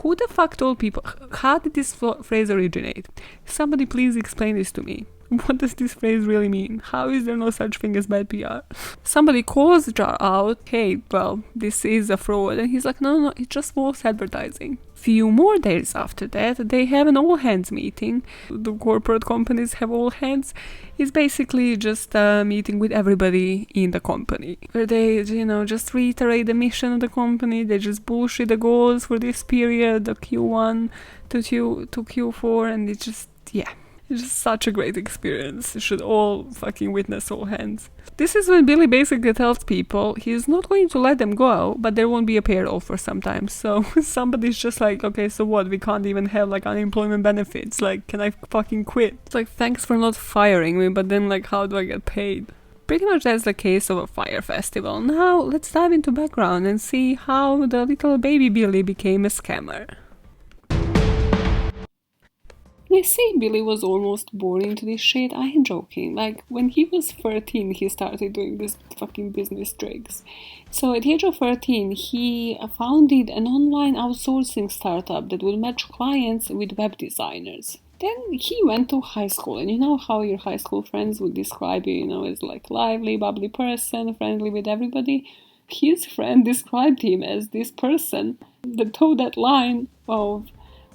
Who the fuck told people? How did this phrase originate? Somebody please explain this to me. What does this phrase really mean? How is there no such thing as bad PR? Somebody calls Jar out, hey, well, this is a fraud. And he's like, no, it's just false advertising. Few more days after that, they have an all-hands meeting. The corporate companies have all-hands. It's basically just a meeting with everybody in the company, where they, just reiterate the mission of the company. They just bullshit the goals for this period, the Q1 to Q4, and it's just, yeah. It's just such a great experience. You should all fucking witness all hands. This is when Billy basically tells people he's not going to let them go, but there won't be a payroll for some time. So somebody's just like, okay, so what? We can't even have like unemployment benefits. Like, can I fucking quit? It's like, thanks for not firing me, but then like, how do I get paid? Pretty much that's the case of a Fyre festival. Now, let's dive into background and see how the little baby Billy became a scammer. They say Billy was almost born into this shit. I ain't joking. Like, when he was 13, he started doing this fucking business tricks. So at the age of 13, he founded an online outsourcing startup that would match clients with web designers. Then he went to high school, and you know how your high school friends would describe you, as like lively, bubbly person, friendly with everybody? His friend described him as this person that towed that line of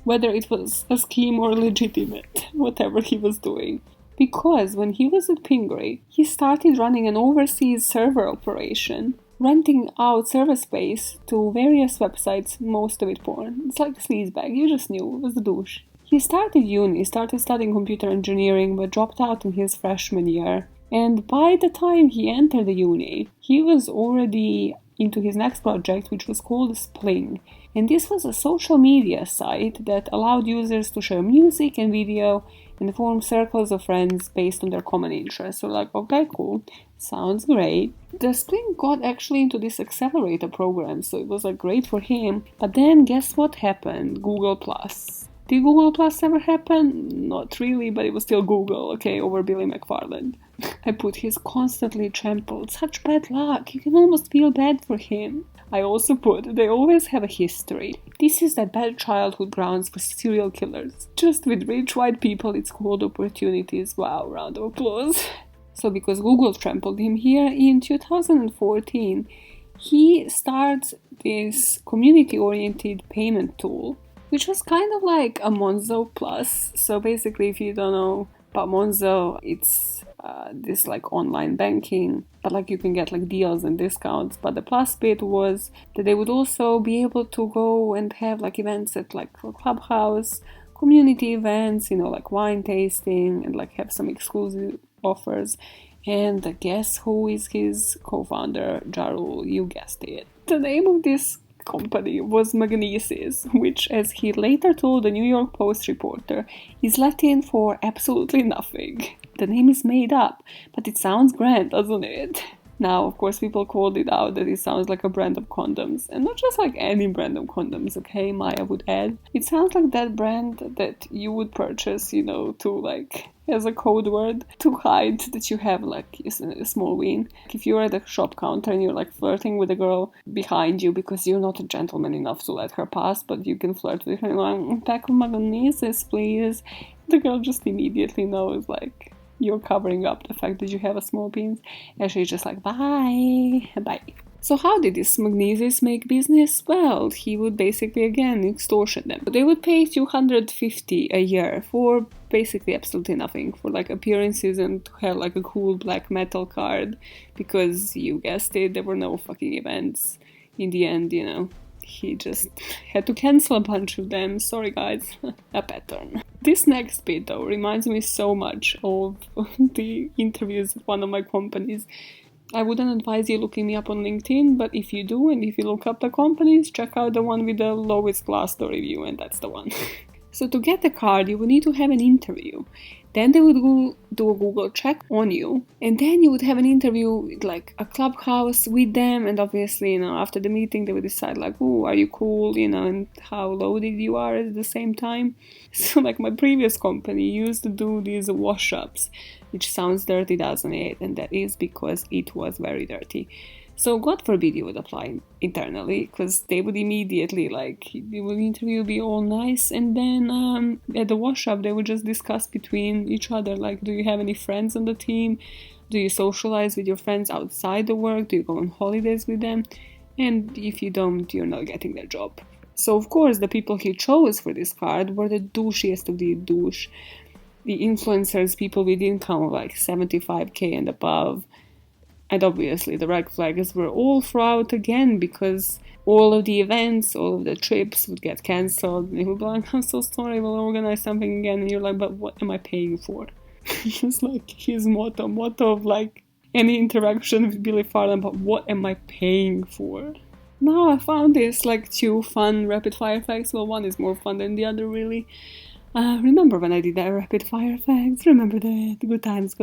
whether it was a scheme or legitimate, whatever he was doing. Because when he was at Pingree, he started running an overseas server operation, renting out server space to various websites, most of it porn. It's like a sleazebag, you just knew, it was a douche. He started studying computer engineering, but dropped out in his freshman year. And by the time he entered the uni, he was already into his next project, which was called Spling. And this was a social media site that allowed users to share music and video and form circles of friends based on their common interests. So like, okay, cool, sounds great. The Spling got actually into this accelerator program, so it was like great for him. But then guess what happened? Google+. Did Google Plus ever happen? Not really, but it was still Google, okay, over Billy McFarland. I put he's constantly trampled. Such bad luck. You can almost feel bad for him. I also put they always have a history. This is that bad childhood grounds for serial killers. Just with rich white people it's called opportunities. Wow, round of applause. So because Google trampled him here in 2014, he starts this community-oriented payment tool, which was kind of like a Monzo Plus. So basically, if you don't know about Monzo, it's this like online banking, but like you can get like deals and discounts. But the plus bit was that they would also be able to go and have like events at like a clubhouse, community events, like wine tasting, and like have some exclusive offers. And guess who is his co-founder? Jarul, you guessed it. The name of this company was Magnesis, which, as he later told the New York Post reporter, is Latin for absolutely nothing. The name is made up, but it sounds grand, doesn't it? Now, of course, people called it out that it sounds like a brand of condoms. And not just like any brand of condoms, okay, Maya would add. It sounds like that brand that you would purchase, to like, as a code word, to hide that you have like a small ween. If you're at a shop counter and you're like flirting with a girl behind you because you're not a gentleman enough to let her pass, but you can flirt with her and like, pack of magnesis, please. The girl just immediately knows like, you're covering up the fact that you have a small penis, and she's just like, bye. So how did this Magnesis make business? Well, he would basically, again, extortion them. They would pay $250 a year for basically absolutely nothing, for like appearances and to have like a cool black metal card, because you guessed it, there were no fucking events. In the end, he just had to cancel a bunch of them. Sorry guys, a pattern. This next bit though reminds me so much of the interviews at one of my companies. I wouldn't advise you looking me up on LinkedIn, but if you do and if you look up the companies, check out the one with the lowest Glassdoor review, and that's the one. So to get the card, you would need to have an interview. Then they would go do a Google check on you, and then you would have an interview with like a clubhouse with them, and obviously, after the meeting they would decide like, oh, are you cool, and how loaded you are at the same time. So like my previous company used to do these wash-ups, which sounds dirty, doesn't it? And that is because it was very dirty. So God forbid you would apply internally, because they would immediately, the interview be all nice, and then at the wash-up they would just discuss between each other, like, do you have any friends on the team? Do you socialize with your friends outside the work? Do you go on holidays with them? And if you don't, you're not getting their job. So of course the people he chose for this card were the douchiest of the douche. The influencers, people with income of like 75k and above. And obviously the red flags were all throughout again, because all of the events, all of the trips would get cancelled. And they would be like, I'm so sorry, we'll organize something again. And you're like, but what am I paying for? It's like his motto of like any interaction with Billy McFarland, but what am I paying for? Now I found this like 2 fun rapid fire facts. Well, one is more fun than the other, really. Remember when I did that rapid fire facts? Remember that? Good times.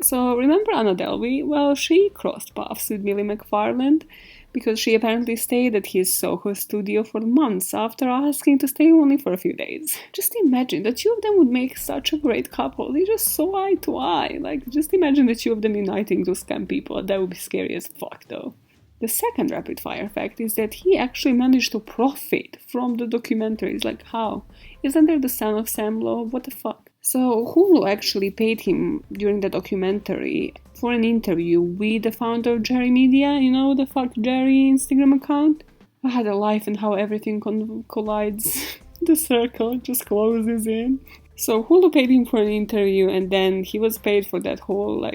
So remember Anna Delvey? Well, she crossed paths with Billy McFarland because she apparently stayed at his Soho studio for months after asking to stay only for a few days. Just imagine the 2 of them would make such a great couple. They just saw eye to eye. Like, just imagine the 2 of them uniting to scam people. That would be scary as fuck, though. The second rapid fire fact is that he actually managed to profit from the documentaries. Like, how? Isn't there the son of Sam Lowe? What the fuck? So Hulu actually paid him during the documentary for an interview with the founder of Jerry Media, the fuck Jerry Instagram account. I had a life and how everything collides. The circle just closes in. So Hulu paid him for an interview, and then he was paid for that whole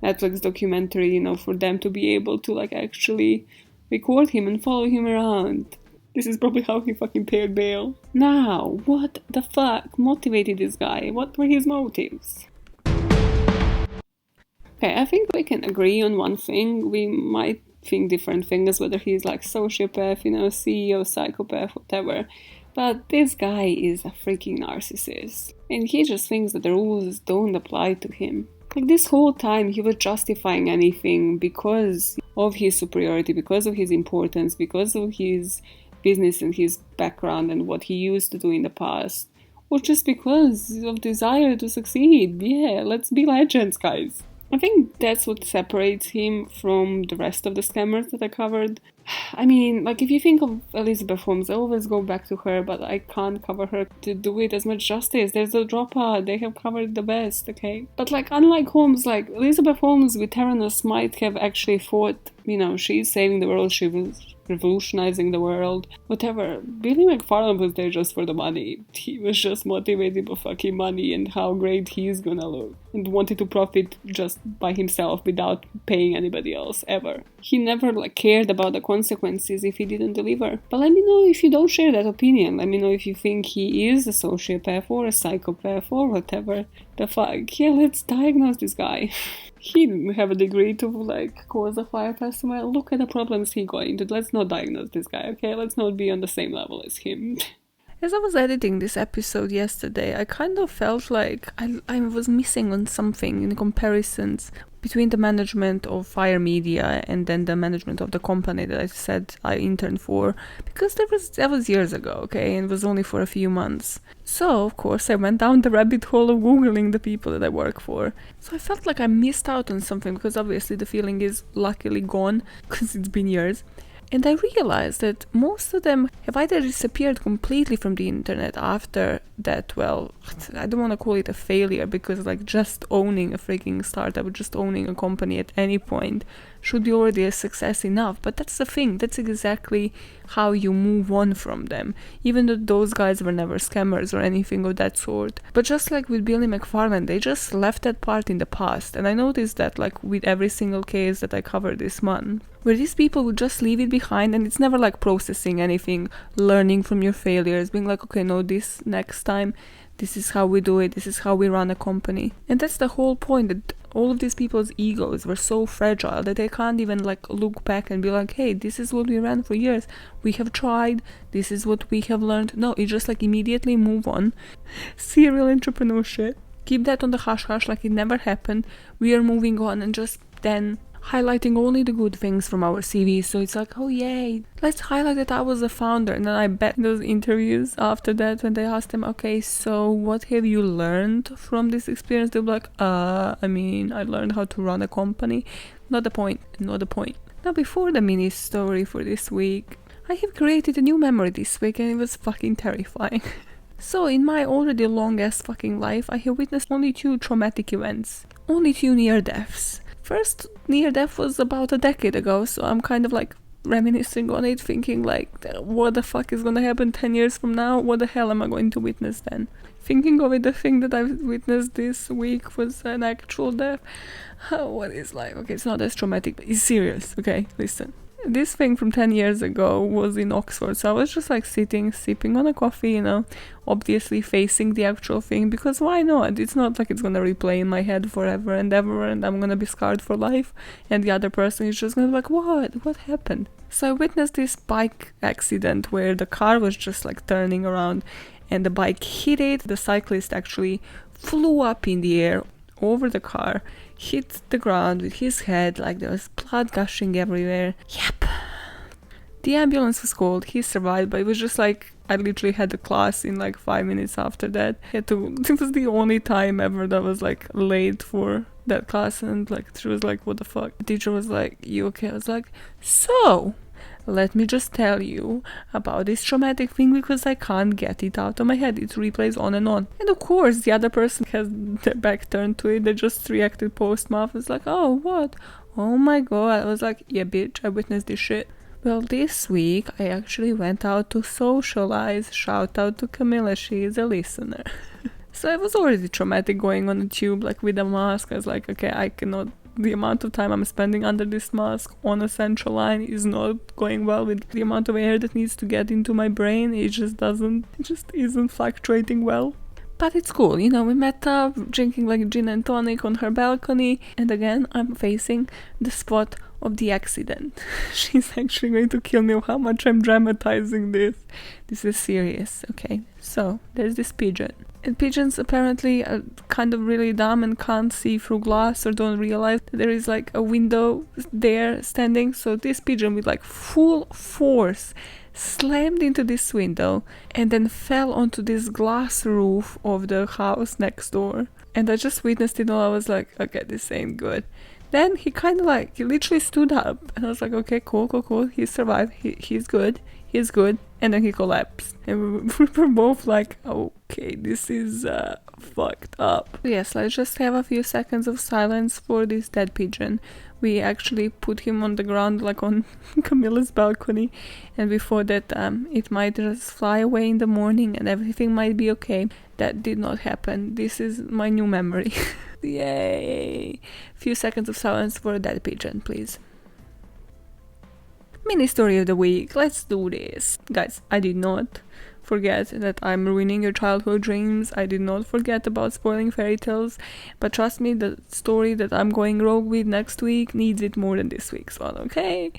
Netflix documentary, for them to be able to actually record him and follow him around. This is probably how he fucking paid bail. Now, what the fuck motivated this guy? What were his motives? Okay, I think we can agree on one thing. We might think different things, whether he's sociopath, CEO, psychopath, whatever. But this guy is a freaking narcissist. And he just thinks that the rules don't apply to him. This whole time he was justifying anything because of his superiority, because of his importance, because of his business and his background and what he used to do in the past, or just because of desire to succeed. Yeah, let's be legends, guys. I think that's what separates him from the rest of the scammers that I covered. I mean, like, if you think of Elizabeth Holmes, I always go back to her, but I can't cover her to do it as much justice. There's the dropout, they have covered the best, okay? But, like, unlike Holmes, like, Elizabeth Holmes with Theranos might have actually fought, you know, she's saving the world, she was revolutionizing the world, whatever. Billy McFarland was there just for the money. He was just motivated by fucking money and how great he's gonna look, and wanted to profit just by himself without paying anybody else, ever. He never, like, cared about the consequences if he didn't deliver. But let me know if you don't share that opinion. Let me know if you think he is a sociopath or a psychopath or whatever the fuck. Yeah, let's diagnose this guy. He didn't have a degree to, like, cause a Fyre festival. Look at the problems he got into. Let's not diagnose this guy, okay? Let's not be on the same level as him. As I was editing this episode yesterday, I kind of felt like I was missing on something in the comparisons between the management of Fyre Media and then the management of the company that I said I interned for, because that was years ago, okay, and it was only for a few months. So, of course, I went down the rabbit hole of Googling the people that I work for. So I felt like I missed out on something, because obviously the feeling is luckily gone, because it's been years. And I realized that most of them have either disappeared completely from the internet after that. Well, I don't want to call it a failure, because, like, just owning a freaking startup, just owning a company at any point should be already a success enough. But that's the thing, that's exactly how you move on from them, even though those guys were never scammers or anything of that sort. But just like with Billy McFarland, they just left that part in the past. And I noticed that, like, with every single case that I covered this month, where these people would just leave it behind, and it's never like processing anything, learning from your failures, being like, okay, no, this next time, this is how we do it, this is how we run a company. And that's the whole point, that all of these people's egos were so fragile that they can't even, like, look back and be like, hey, this is what we ran for years, we have tried, this is what we have learned. No, it's just like immediately move on. Serial entrepreneurship, keep that on the hush hush like it never happened. We are moving on, and just then highlighting only the good things from our CV. So it's like, oh yay, let's highlight that I was a founder. And then I bet those interviews after that, when they asked them, okay, so what have you learned from this experience, they'll be like, I learned how to run a company. Not the point. Now, before the mini story for this week, I have created a new memory this week, and it was fucking terrifying. So in my already long ass fucking life, I have witnessed only 2 traumatic events, only 2 near deaths. First near death was about a decade ago, so I'm kind of like reminiscing on it, thinking like, what the fuck is gonna happen 10 years from now? What the hell am I going to witness then? Thinking of it, the thing that I've witnessed this week was an actual death. What is life? Okay, it's not as traumatic, but it's serious. Okay, listen. This thing from 10 years ago was in Oxford, so I was just like sitting, sipping on a coffee, you know, obviously facing the actual thing, because why not? It's not like it's gonna replay in my head forever and ever, and I'm gonna be scarred for life, and the other person is just gonna be like, what happened? So I witnessed this bike accident where the car was just like turning around, and the bike hit it. The cyclist actually flew up in the air over the car, hit the ground with his head, like there was blood gushing everywhere. Yep. The ambulance was called, he survived, but it was just like, I literally had a class in like 5 minutes after that. It was the only time ever that I was like late for that class, and like she was like, what the fuck? The teacher was like, you okay? I was like, so let me just tell you about this traumatic thing, because I can't get it out of my head. It replays on and on. And of course, the other person has their back turned to it. They just reacted post-mouth. It's like, oh, what? Oh my god. I was like, yeah, bitch, I witnessed this shit. Well, this week, I actually went out to socialize. Shout out to Camilla, she is a listener. So it was already traumatic going on the tube, like with a mask. I was like, okay, I cannot. The amount of time I'm spending under this mask on a central line is not going well with the amount of air that needs to get into my brain. It just isn't fluctuating well. But it's cool, you know, we met up drinking like gin and tonic on her balcony, and again, I'm facing the spot of the accident. She's actually going to kill me how much I'm dramatizing this. This is serious, okay? So, there's this pigeon. And pigeons apparently are kind of really dumb and can't see through glass, or don't realize that there is like a window there standing. So this pigeon with like full force slammed into this window, and then fell onto this glass roof of the house next door. And I just witnessed it all. I was like, okay, this ain't good. Then he kind of like, he literally stood up, and I was like, okay, cool. He survived. He's good. And then he collapsed. And we were both like, okay, this is fucked up. Yes, let's just have a few seconds of silence for this dead pigeon. We actually put him on the ground, like on Camilla's balcony, and before that it might just fly away in the morning and everything might be okay. That did not happen. This is my new memory. Yay! Few seconds of silence for a dead pigeon, please. Mini story of the week. Let's do this. Guys, I did not forget that I'm ruining your childhood dreams. I did not forget about spoiling fairy tales, but trust me, the story that I'm going rogue with next week needs it more than this week's one, okay?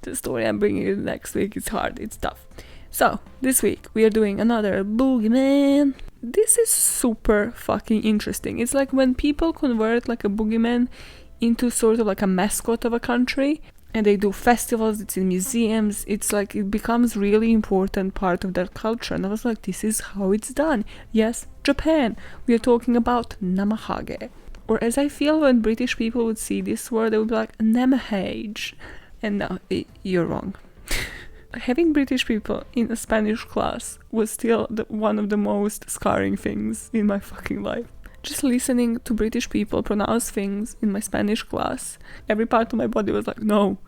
The story I'm bringing you next week is hard, it's tough. So, this week we are doing another boogeyman. This is super fucking interesting. It's like when people convert like a boogeyman into sort of like a mascot of a country, and they do festivals, it's in museums, it's like it becomes really important part of their culture. And I was like, this is how it's done. Yes, Japan. We are talking about Namahage. Or as I feel when British people would see this word, they would be like, Namahage. And no, you're wrong. Having British people in a Spanish class was still one of the most scarring things in my fucking life. Just listening to British people pronounce things in my Spanish class, every part of my body was like, no,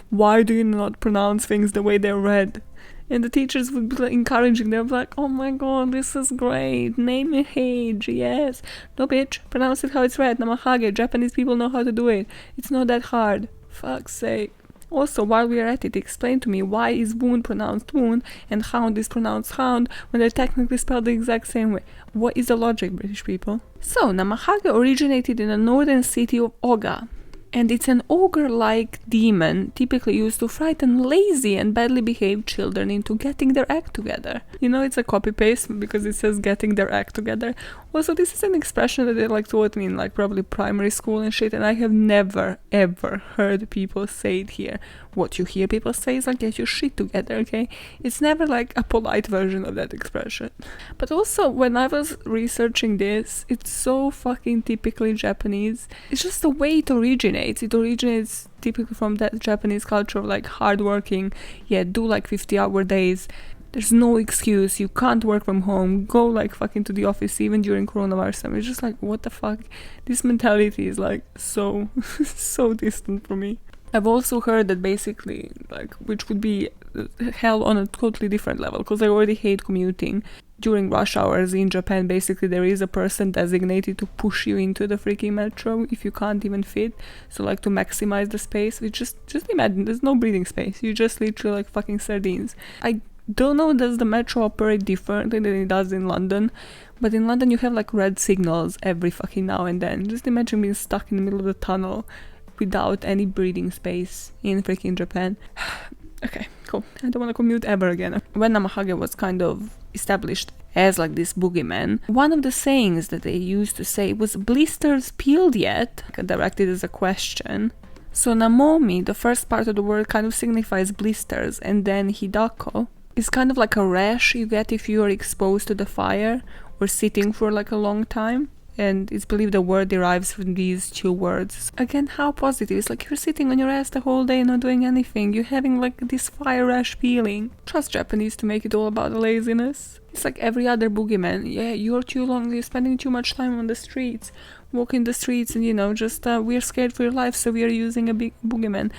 why do you not pronounce things the way they're read? And the teachers would be like encouraging them, like, oh my god, this is great, Namahage, yes. No bitch, pronounce it how it's read, Namahage, Japanese people know how to do it. It's not that hard. Fuck's sake. Also, while we are at it, explain to me why is wound pronounced wound and hound is pronounced hound when they're technically spelled the exact same way. What is the logic, British people? So, Namahage originated in the northern city of Oga, and it's an ogre-like demon typically used to frighten lazy and badly behaved children into getting their act together. You know, it's a copy-paste because it says getting their act together. Also, this is an expression that they like taught me in like probably primary school and shit, and I have never ever heard people say it here. What you hear people say is like, get your shit together, okay? It's never like a polite version of that expression. But also, when I was researching this, it's so fucking typically Japanese. It's just the way it originates. It originates typically from that Japanese culture of like hardworking, do like 50-hour days. There's no excuse, you can't work from home, go like fucking to the office even during coronavirus time. It's just like, what the fuck? This mentality is like so, so distant from me. I've also heard that basically, like, which would be hell on a totally different level, because I already hate commuting. During rush hours in Japan, basically there is a person designated to push you into the freaking metro if you can't even fit. So like to maximize the space, which just imagine, there's no breathing space. You just literally like fucking sardines. I don't know, does the metro operate differently than it does in London? But in London you have like red signals every fucking now and then. Just imagine being stuck in the middle of the tunnel without any breathing space in freaking Japan. Okay, cool. I don't want to commute ever again. When Namahage was kind of established as like this boogeyman, one of the sayings that they used to say was blisters peeled yet? Directed as a question. So Namomi, the first part of the word, kind of signifies blisters, and then Hidako is kind of like a rash you get if you are exposed to the fire or sitting for like a long time. And it's believed the word derives from these two words. Again, how positive. It's like you're sitting on your ass the whole day not doing anything. You're having like this fire rash feeling. Trust Japanese to make it all about the laziness. It's like every other boogeyman. Yeah, you're too long, you're spending too much time on the streets. Walking the streets and, you know, just we're scared for your life, so we are using a big boogeyman.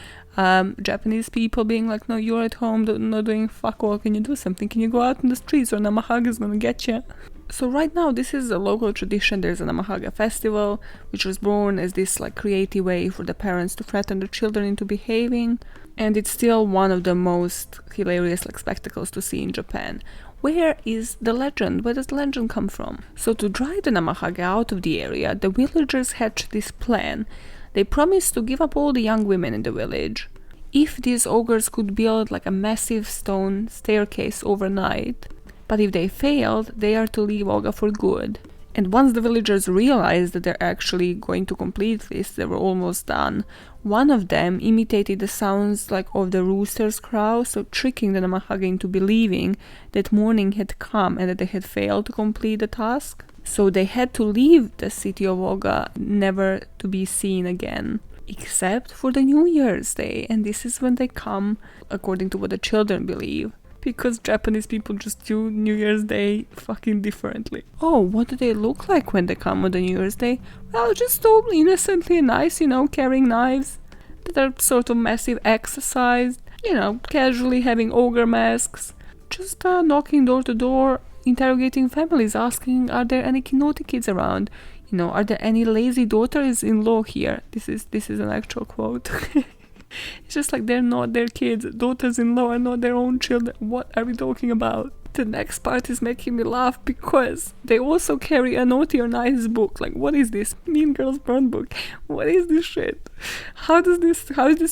Japanese people being like, no, you're at home, not doing fuck all. Can you do something? Can you go out in the streets or Namahage is gonna get you? So right now, this is a local tradition. There's a Namahage festival, which was born as this like creative way for the parents to threaten their children into behaving. And it's still one of the most hilarious like spectacles to see in Japan. Where is the legend? Where does the legend come from? So to drive the Namahage out of the area, the villagers hatched this plan. They promised to give up all the young women in the village if these ogres could build like a massive stone staircase overnight. But if they failed, they are to leave Oga for good. And once the villagers realized that they're actually going to complete this, they were almost done. One of them imitated the sounds like of the rooster's crow, so tricking the Namahage into believing that morning had come and that they had failed to complete the task. So they had to leave the city of Oga, never to be seen again. Except for the New Year's Day, and this is when they come, according to what the children believe. Because Japanese people just do New Year's Day fucking differently. Oh, what do they look like when they come on the New Year's Day? Well, just all innocently nice, carrying knives that are sort of massive exercise, casually having ogre masks, just knocking door to door, interrogating families, asking, are there any naughty kids around? Are there any lazy daughters-in-law here? This is an actual quote. It's just like they're not their kids. Daughters-in-law are not their own children. What are we talking about? The next part is making me laugh because they also carry a naughty or nice book. Like, what is this? Mean Girls Burn book. What is this shit? How is this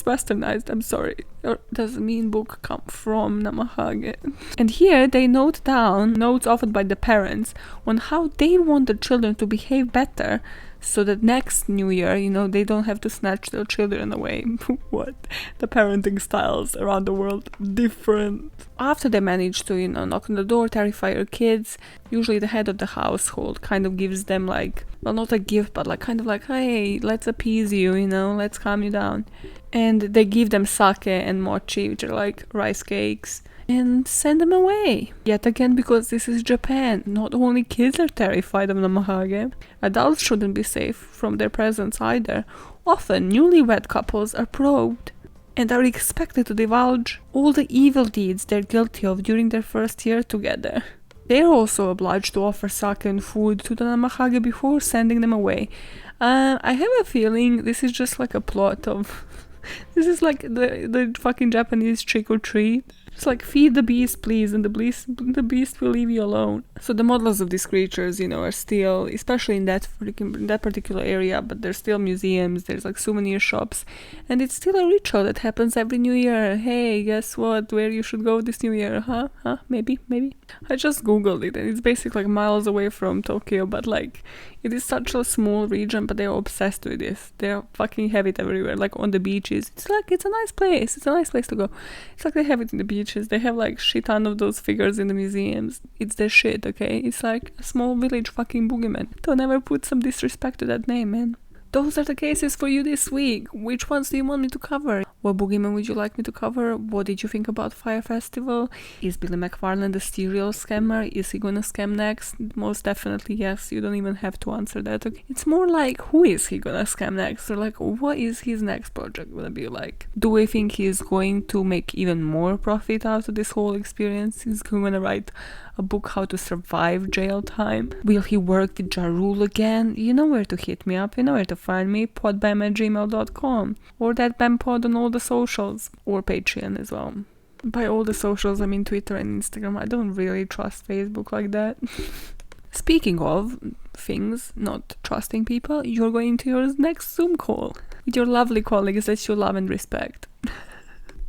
westernized? I'm sorry. Or does the mean book come from Namahage? And here they note down notes offered by the parents on how they want the children to behave better, so that next New Year, they don't have to snatch their children away. What? The parenting styles around the world different. After they manage to, knock on the door, terrify your kids, usually the head of the household kind of gives them not a gift, but hey, let's appease you, let's calm you down. And they give them sake and mochi, which are like rice cakes, and send them away. Yet again, because this is Japan, not only kids are terrified of Namahage, adults shouldn't be safe from their presence either. Often, newlywed couples are probed and are expected to divulge all the evil deeds they're guilty of during their first year together. They're also obliged to offer sake and food to the Namahage before sending them away. I have a feeling this is just like a plot of... This is like the fucking Japanese trick or treat. It's like, feed the beast, please, and the beast will leave you alone. So the models of these creatures, are still, especially in that particular area, but there's still museums, there's like souvenir shops, and it's still a ritual that happens every New Year. Hey, guess what? Where you should go this New Year? Huh? Maybe? I just googled it, and it's basically like miles away from Tokyo, but it is such a small region, but they're obsessed with this. They fucking have it everywhere, like on the beaches. It's a nice place. It's a nice place to go. It's like they have it in the beaches. They have shit ton of those figures in the museums. It's their shit, okay? It's like a small village fucking boogeyman. Don't ever put some disrespect to that name, man. Those are the cases for you this week. Which ones do you want me to cover? What boogeyman would you like me to cover? What did you think about Fyre Festival? Is Billy McFarland a serial scammer? Is he gonna scam next? Most definitely yes. You don't even have to answer that. Okay? It's more like, who is he gonna scam next? Or what is his next project gonna be like? Do we think he's going to make even more profit out of this whole experience? He's gonna write a book how to survive jail time? Will he work with Ja Rule again? You know where to hit me up. You know where to find me. podbamn@gmail.com or thatbammpod on all the socials, or Patreon as well. By all the socials, I mean Twitter and Instagram. I don't really trust Facebook like that. Speaking of things not trusting people, you're going to your next Zoom call with your lovely colleagues that you love and respect.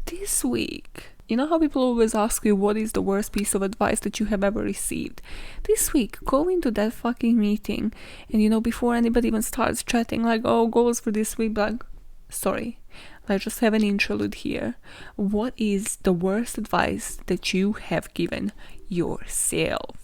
This week, you know how people always ask you what is the worst piece of advice that you have ever received? This week, go into that fucking meeting and before anybody even starts chatting goals for this week, sorry, let's just have an interlude here. What is the worst advice that you have given yourself?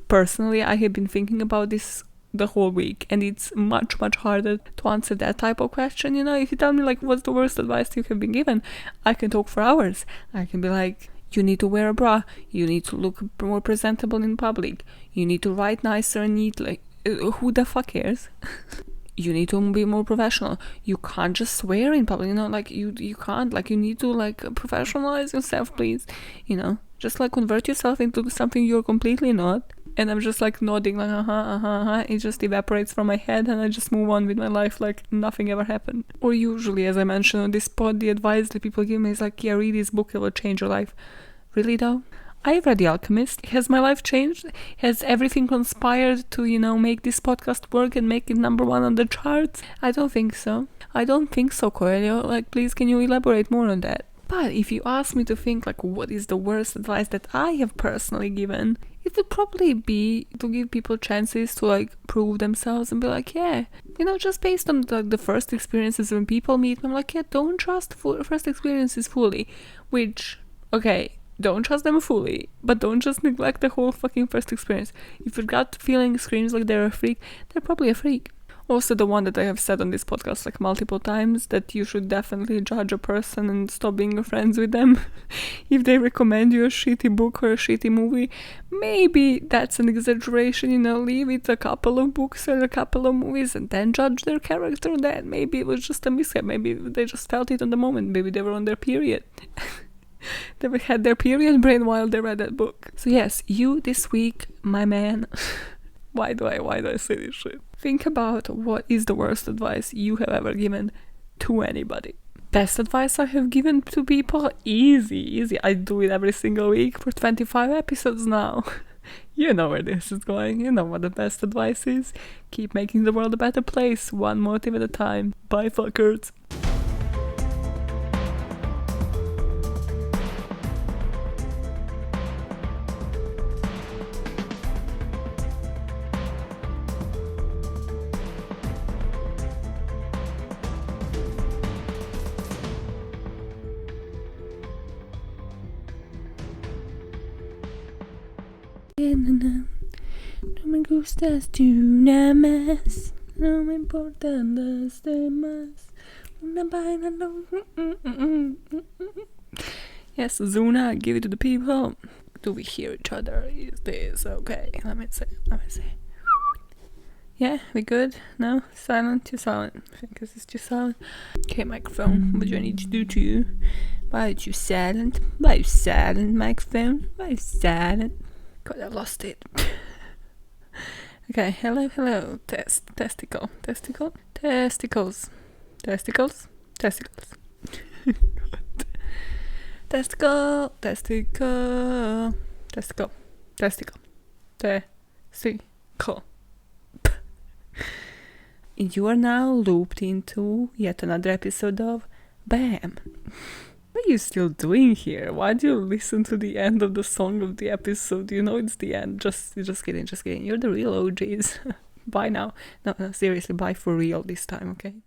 Personally, I have been thinking about this the whole week, and it's much harder to answer that type of question. If you tell me what's the worst advice you have been given, I can talk for hours. I can be like, you need to wear a bra, you need to look more presentable in public, you need to write nicer and neatly. Who the fuck cares? You need to be more professional. You can't just swear in public, you can't, you need to professionalize yourself, please. Just convert yourself into something you're completely not. And I'm just nodding it just evaporates from my head, and I just move on with my life like nothing ever happened. Or usually, as I mentioned on this pod, the advice that people give me is yeah, read this book, it will change your life. Really though? I've read The Alchemist. Has my life changed? Has everything conspired to, make this podcast work and make it number one on the charts? I don't think so. Coelho. Please, can you elaborate more on that? But if you ask me to think what is the worst advice that I have personally given, it would probably be to give people chances to like prove themselves and be like, yeah, you know, just based on the first experiences when people meet, I'm like, yeah, don't trust first experiences fully, which, okay, don't trust them fully, but don't just neglect the whole fucking first experience. If your gut feeling screams like they're a freak, they're probably a freak. Also, the one that I have said on this podcast like multiple times, that you should definitely judge a person and stop being friends with them if they recommend you a shitty book or a shitty movie. Maybe that's an exaggeration, you know, leave it a couple of books or a couple of movies and then judge their character. Then maybe it was just a mishap, maybe they just felt it on the moment, maybe they were on their period. They had their period brain while they read that book. So yes, you this week, my man. Why do I say this shit? Think about what is the worst advice you have ever given to anybody. Best advice I have given to people? Easy. I do it every single week for 25 episodes now. You know where this is going. You know what the best advice is. Keep making the world a better place, one motive at a time. Bye, fuckers. No me gustas tú nada más, no me importan las demás. Una vaina no. Yes, Zuna, give it to the people. Do we hear each other? Is this okay? Let me see. Yeah, we good? No? Silent? Too silent. I think this is too silent. Okay, microphone, what do I need to do to you? Why are you silent? Why are you silent, microphone? Why are you silent? God, I lost it. Okay, hello. Testicles. Testicle. And you are now looped into yet another episode of BAM. What are you still doing here? Why do you listen to the end of the song of the episode? You know it's the end. Just kidding. You're the real OGs. Bye now. No, seriously, bye for real this time, okay?